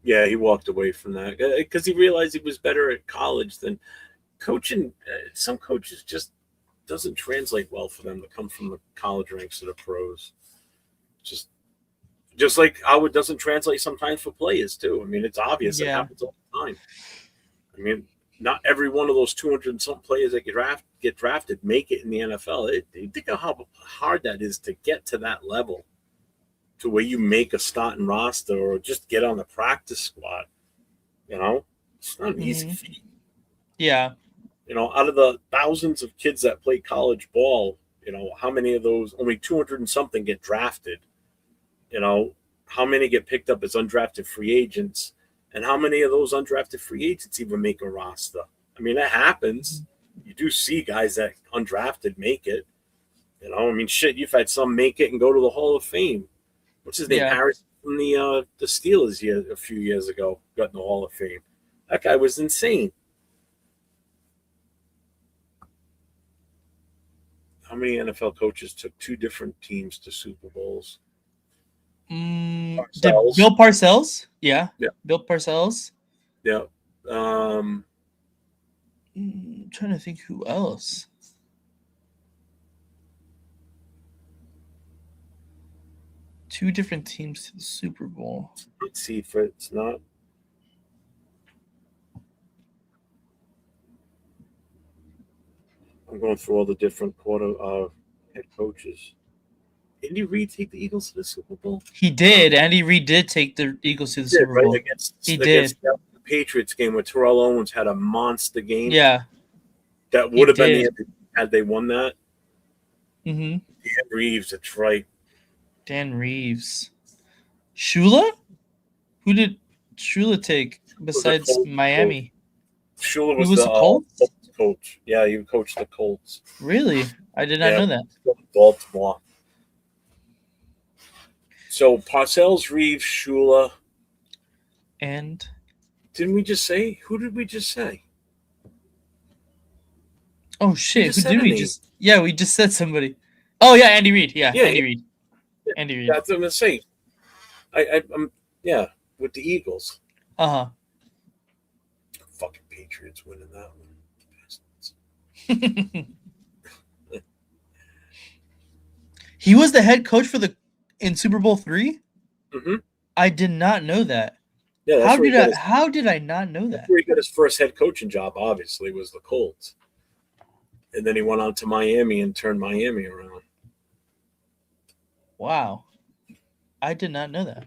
Yeah, he walked away from that because he realized he was better at college than coaching. Some coaches just doesn't translate well for them to come from the college ranks to the pros. Just like how it doesn't translate sometimes for players too. I mean, it's obvious. It happens all the time. I mean, not every one of those 200 and some players that get drafted make it in the NFL. You think of how hard that is to get to that level, to where you make a starting roster or just get on the practice squad. You know, it's not an easy feat. Yeah. You know, out of the thousands of kids that play college ball, you know, how many of those, only 200 and something get drafted? You know, how many get picked up as undrafted free agents? And how many of those undrafted free agents even make a roster? I mean, that happens. You do see guys that undrafted make it. You know, I mean, shit, you've had some make it and go to the Hall of Fame. What's his name? Yeah. Harris from the Steelers a few years ago got in the Hall of Fame. That guy was insane. How many NFL coaches took two different teams to Super Bowls? Bill Parcells? Yeah. Bill Parcells. Yeah. I'm trying to think who else. Two different teams to the Super Bowl. Let's see if it's not. I'm going through all the different head coaches. Andy Reid take the Eagles to the Super Bowl? He did. Andy Reid did take the Eagles to the Super Bowl. Against the Patriots game where Terrell Owens had a monster game. Yeah. That would have been the end had they won that. Mm-hmm. Dan Reeves, that's right. Dan Reeves. Shula? Who did Shula take besides Miami? Shula was the Colts coach. Yeah, he coached the Colts. Really? I did not know that. Baltimore. So Parcells, Reeves, Shula. And didn't we just say? Who did we just say? Oh shit! Who did we just? Yeah, we just said somebody. Oh yeah, Andy Reid. Yeah, Andy Reid. Andy Reid. That's what I'm gonna say. I'm with the Eagles. Fucking Patriots winning that one. He was the head coach in Super Bowl III. Mm-hmm. I did not know that. Yeah, how did I not know that? That's where he got his first head coaching job. Obviously, was the Colts, and then he went on to Miami and turned Miami around. Wow, I did not know that.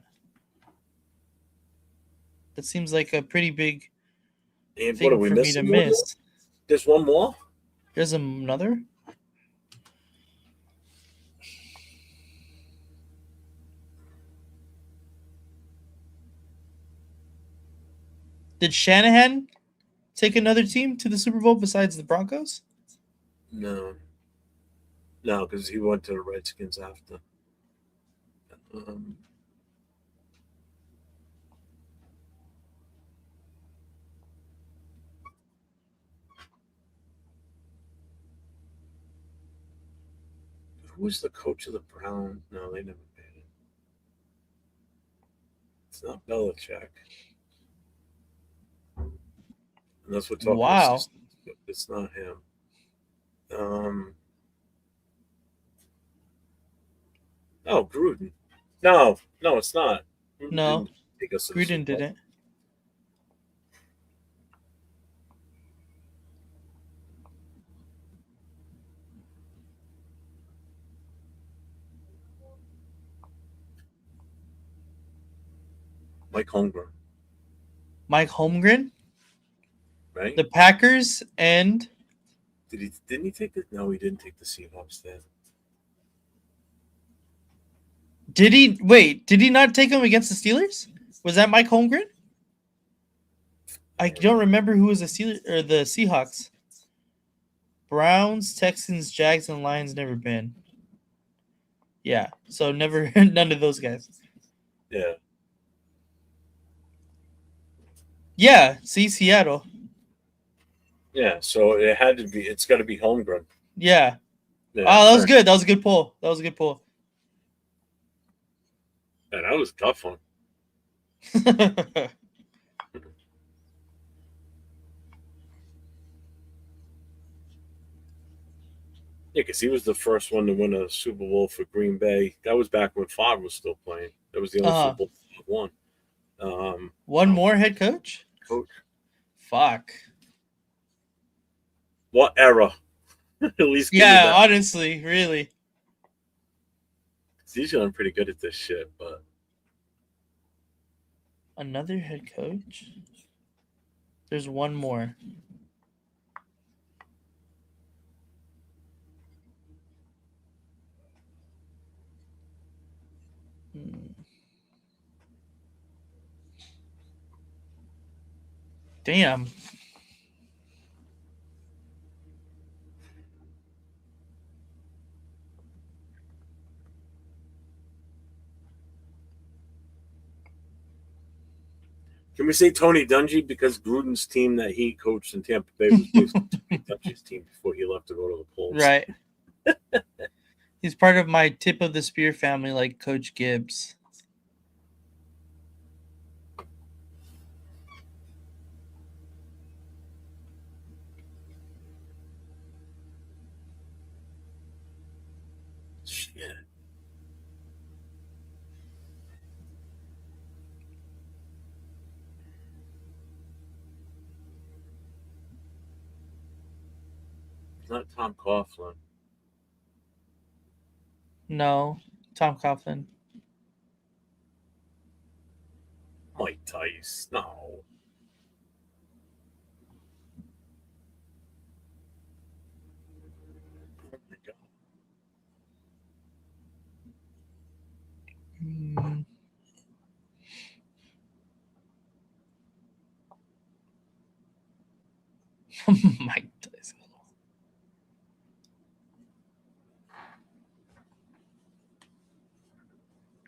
That seems like a pretty big thing for me to miss. There's one more. There's another. Did Shanahan take another team to the Super Bowl besides the Broncos? No, because he went to the Redskins after. Who was the coach of the Browns? No, they never paid him. It's not Belichick. Unless we're talking assistants, but it's not him. Gruden. No, it's not. Gruden didn't. Mike Holmgren? Right? The Packers and didn't he take the No, he didn't take the Seahawks then. Did he not take them against the Steelers? Was that Mike Holmgren? I don't remember who was the Steelers or the Seahawks. Browns, Texans, Jags, and Lions never been. Yeah. So never none of those guys. Yeah. Yeah. See Seattle. Yeah. So it had to be. It's got to be Holmgren. Yeah. Yeah. Oh, that was good. That was a good pull. That was a good pull. And that was a tough one. Yeah, because he was the first one to win a Super Bowl for Green Bay. That was back when Favre was still playing. That was the only Super Bowl Favre won. One more head coach? Coach. Fuck. What era? At least give me Yeah, that. honestly, really. Usually I'm pretty good at this shit, but Another head coach? There's one more. Damn. can we say Tony Dungy because Gruden's team that he coached in Tampa Bay was basically Tony Dungy's team before he left to go to the Colts. Right. He's part of my tip of the spear family, like Coach Gibbs. Shit. It's not Tom Coughlin. No, Tom Coughlin. Mike Tice. No. Oh my God. Mike Tyson.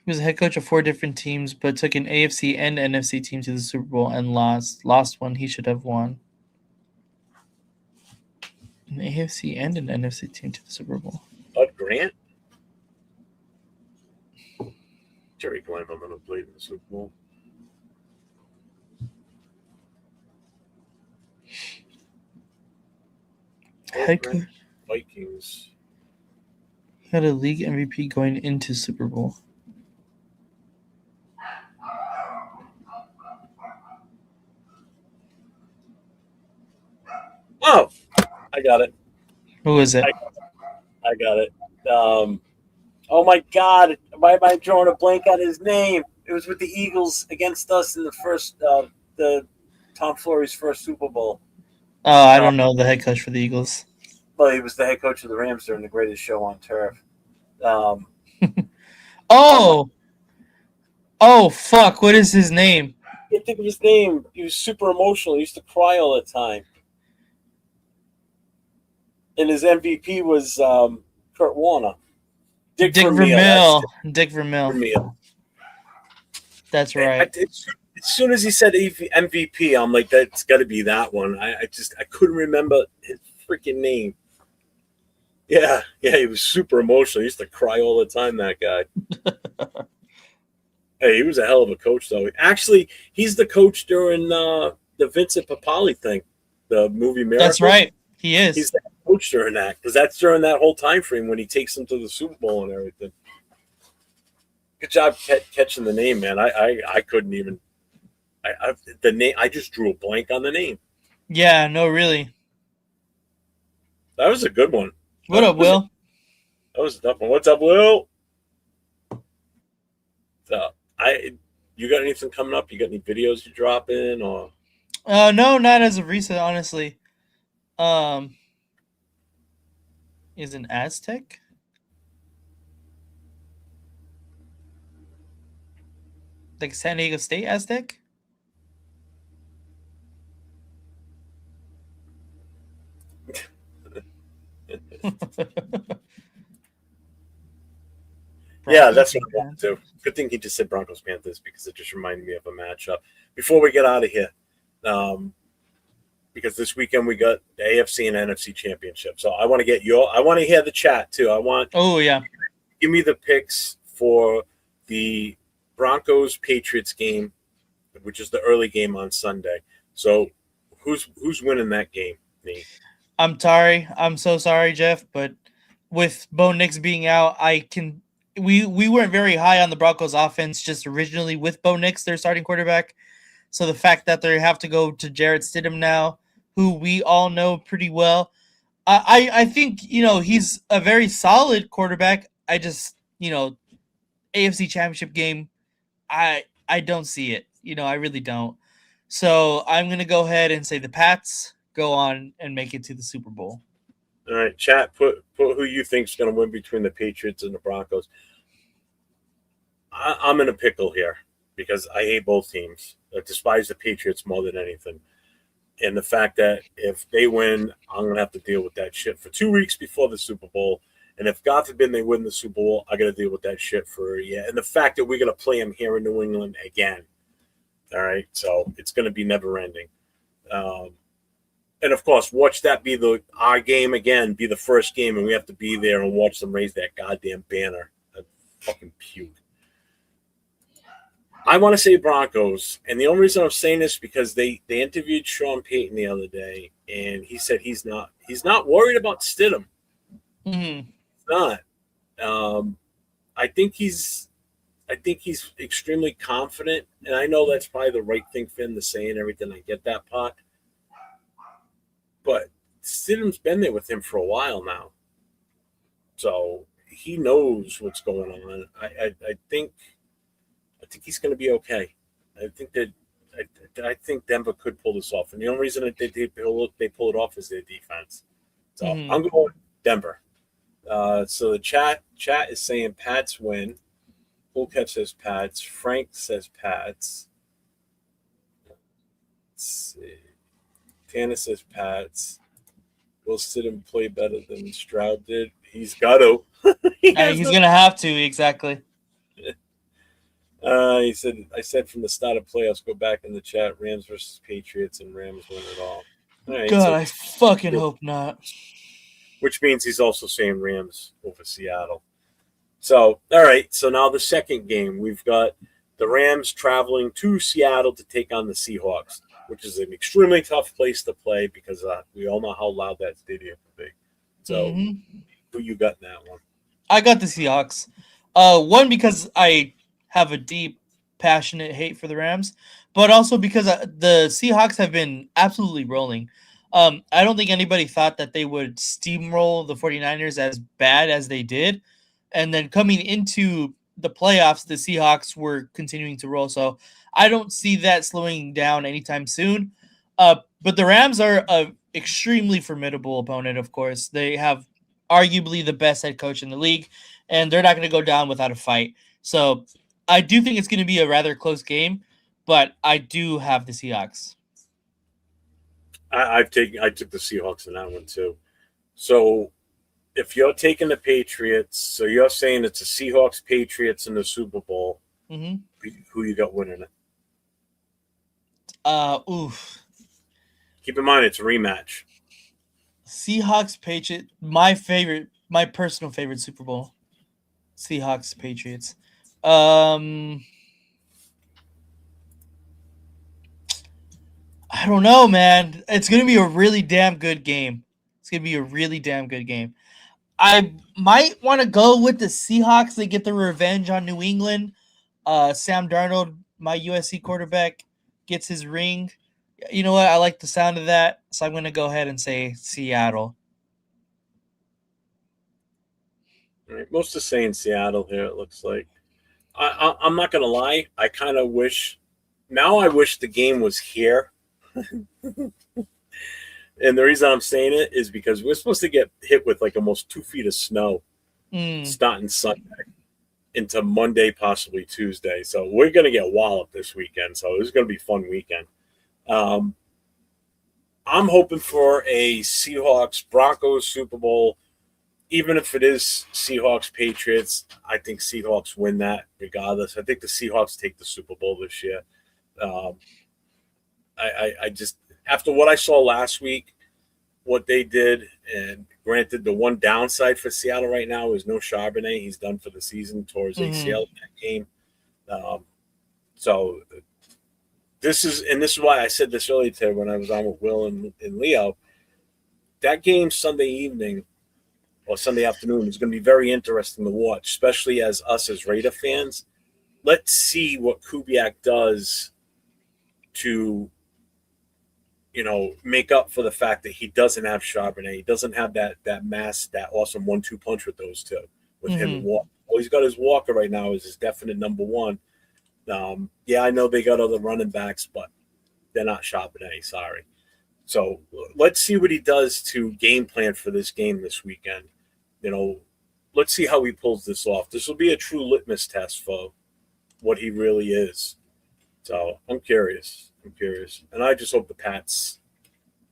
He was a head coach of 4 different teams, but took an AFC and NFC team to the Super Bowl and lost. Lost one he should have won. An AFC and an NFC team to the Super Bowl. Bud Grant? Jerry Glenn, I'm going to play in the Super Bowl. Head coach. Vikings. He had a league MVP going into Super Bowl. Oh, I got it. Who is it? I got it. Oh my God! Why am I drawing a blank on his name? It was with the Eagles against us in the first, the Tom Flores' first Super Bowl. Oh, I don't know the head coach for the Eagles. Well, he was the head coach of the Rams during the greatest show on turf. Oh, fuck! What is his name? I can't think of his name. He was super emotional. He used to cry all the time. And his MVP was Kurt Warner. Dick Vermeil. Dick Vermeil. That's right. As soon as he said MVP, I'm like, that's got to be that one. I couldn't remember his freaking name. Yeah, he was super emotional. He used to cry all the time, that guy. Hey, he was a hell of a coach, though. Actually, he's the coach during the Vincent Papali thing, the movie Miracle. That's right. He is. He's the coach during that, because that's during that whole time frame when he takes them to the Super Bowl and everything. Good job catching the name, man. I couldn't even. The name. I just drew a blank on the name. Yeah, no, really. That was a good one. What up, Will? That was a tough one. What's up, Will? So, you got anything coming up? You got any videos you dropping or? No, not as of recent, honestly. Is an Aztec? Like San Diego State Aztec? Yeah, Broncos that's what and I want to. Panthers. Good thing he just said Broncos Panthers because it just reminded me of a matchup. Before we get out of here, because this weekend we got the AFC and NFC championship. So I want to I want to hear the chat too. Oh yeah. Give me the picks for the Broncos Patriots game, which is the early game on Sunday. So who's winning that game, Nate? I'm sorry. I'm so sorry, Jeff, but with Bo Nix being out, we weren't very high on the Broncos offense just originally with Bo Nix, their starting quarterback. So the fact that they have to go to Jarrett Stidham now, who we all know pretty well, I think he's a very solid quarterback. I just AFC Championship game, I don't see it. I really don't. So I'm gonna go ahead and say the Pats go on and make it to the Super Bowl. All right, chat. Put who you think's going to win between the Patriots and the Broncos. I'm in a pickle here because I hate both teams. I despise the Patriots more than anything. And the fact that if they win, I'm going to have to deal with that shit for 2 weeks before the Super Bowl. And if, God forbid, they win the Super Bowl, I got to deal with that shit for a year. And the fact that we're going to play them here in New England again. All right? So it's going to be never-ending. And, of course, watch that be our game again, be the first game, and we have to be there and watch them raise that goddamn banner. I fucking puke. I want to say Broncos, and the only reason I'm saying this is because they interviewed Sean Payton the other day, and he said he's not worried about Stidham. Mm-hmm. He's not. I think he's extremely confident, and I know that's probably the right thing for him to say and everything. I get that part, but Stidham's been there with him for a while now, so he knows what's going on. I think he's going to be okay. I think Denver could pull this off, and the only reason that they pull it off is their defense. So I'm going Denver. So the chat is saying Pats win. Bullcat says Pats. Frank says Pats. Let's see. Tana says Pats. Will Stidham play better than Stroud did? He's got to. He's going to have to, exactly. He said, I said from the start of playoffs, go back in the chat, Rams versus Patriots, and Rams win it all. Right, God, so, I fucking hope not. Which means he's also saying Rams over Seattle. So, all right. So now the second game, we've got the Rams traveling to Seattle to take on the Seahawks, which is an extremely tough place to play because we all know how loud that stadium can be. So, who you got in that one? I got the Seahawks. One, because I have a deep, passionate hate for the Rams, but also because the Seahawks have been absolutely rolling. I don't think anybody thought that they would steamroll the 49ers as bad as they did. And then coming into the playoffs, the Seahawks were continuing to roll. So I don't see that slowing down anytime soon. But the Rams are an extremely formidable opponent, of course. They have arguably the best head coach in the league, and they're not going to go down without a fight. So I do think it's going to be a rather close game, but I do have the Seahawks. I took the Seahawks in that one too. So if you're taking the Patriots, so you're saying it's the Seahawks Patriots in the Super Bowl. Mm-hmm. Who you got winning it? Oof. Keep in mind it's a rematch. Seahawks Patriots, my personal favorite Super Bowl. Seahawks Patriots. I don't know, man. It's going to be a really damn good game. I might want to go with the Seahawks. They get the revenge on New England. Sam Darnold, my USC quarterback, gets his ring. You know what? I like the sound of that, so I'm going to go ahead and say Seattle. All right. Most are saying Seattle here, it looks like. I'm not going to lie. I kind of wish the game was here. And the reason I'm saying it is because we're supposed to get hit with like almost 2 feet of snow starting Sunday into Monday, possibly Tuesday. So we're going to get walloped this weekend. So this is going to be a fun weekend. I'm hoping for a Seahawks-Broncos Super Bowl. even if it is Seahawks Patriots, I think Seahawks win that regardless. I think the Seahawks take the Super Bowl this year. I just, after what I saw last week, what they did, and granted, the one downside for Seattle right now is no Charbonnet. He's done for the season, tore his ACL in that game. So this is why I said this earlier today when I was on with Will and Leo. That game Sunday evening or Sunday afternoon is going to be very interesting to watch, especially as us as Raider fans. Let's see what Kubiak does to, make up for the fact that he doesn't have Charbonnet. He doesn't have that mass, that awesome 1-2 punch with those two, with him and Walker. All he's got is Walker right now is his definite number one. Yeah, I know they got other running backs, but they're not Charbonnet. Sorry. So let's see what he does to game plan for this game this weekend. Let's see how he pulls this off. This will be a true litmus test for what he really is. So I'm curious. And I just hope the Pats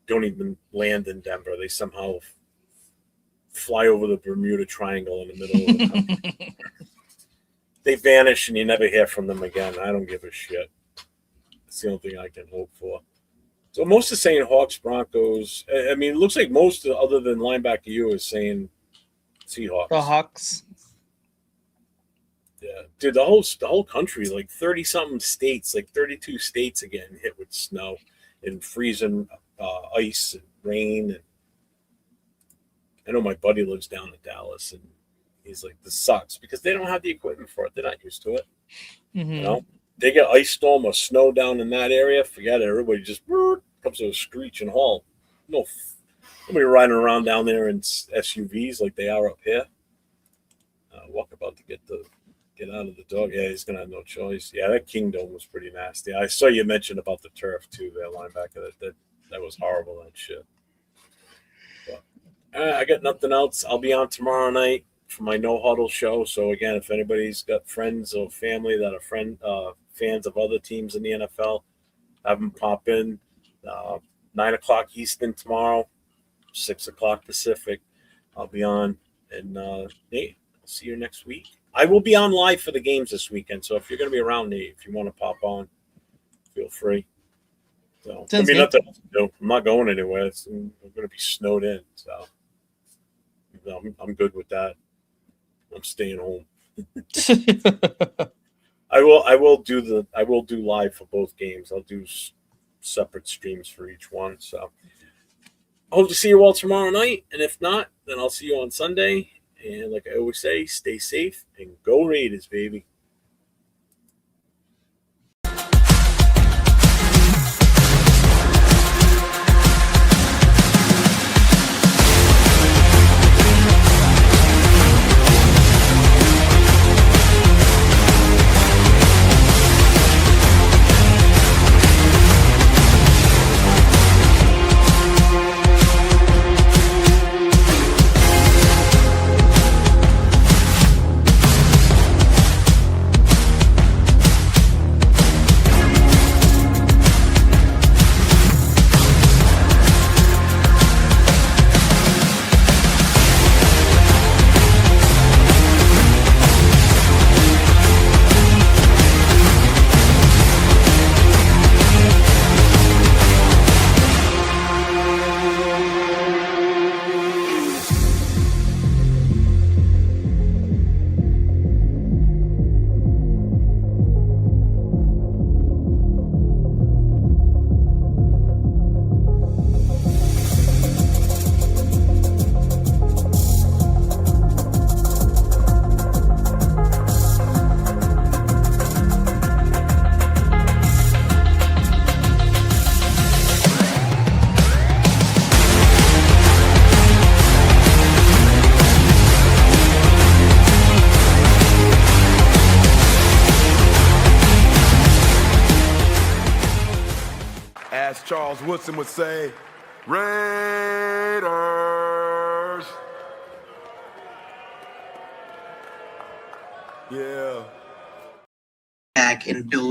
don't even land in Denver. They somehow fly over the Bermuda Triangle in the middle of the country. They vanish and you never hear from them again. I don't give a shit. That's the only thing I can hope for. So most are saying Hawks, Broncos. I mean, it looks like most, other than linebacker U, is saying Seahawks. The Hawks. Yeah, dude, the whole country, like 30-something states, like 32 states are getting hit with snow and freezing ice and rain. And I know my buddy lives down in Dallas, and he's like, this sucks because they don't have the equipment for it. They're not used to it. They get ice storm or snow down in that area, forget it. Everybody just comes to a screeching halt. Nobody riding around down there in SUVs like they are up here. Walk about to get out of the dog. Yeah, he's gonna have no choice. Yeah, that Kingdom was pretty nasty. I saw you mention about the turf too. That linebacker, that was horrible. That shit. But, I got nothing else. I'll be on tomorrow night for my No Huddle show. So again, if anybody's got friends or family that are fans of other teams in the NFL, have them pop in. 9:00 Eastern tomorrow, 6:00 Pacific. I'll be on, and Nate, I'll see you next week. I will be on live for the games this weekend, so if you're going to be around, Nate, if you want to pop on, feel free. So, Sounds nothing else to do. I'm not going anywhere. I'm going to be snowed in, so I'm good with that. I'm staying home. I will do live for both games. I'll do separate streams for each one. So I hope to see you all tomorrow night, and if not, then I'll see you on Sunday. And like I always say, stay safe and go Raiders, baby. As Charles Woodson would say, Raiders. Yeah. Back and build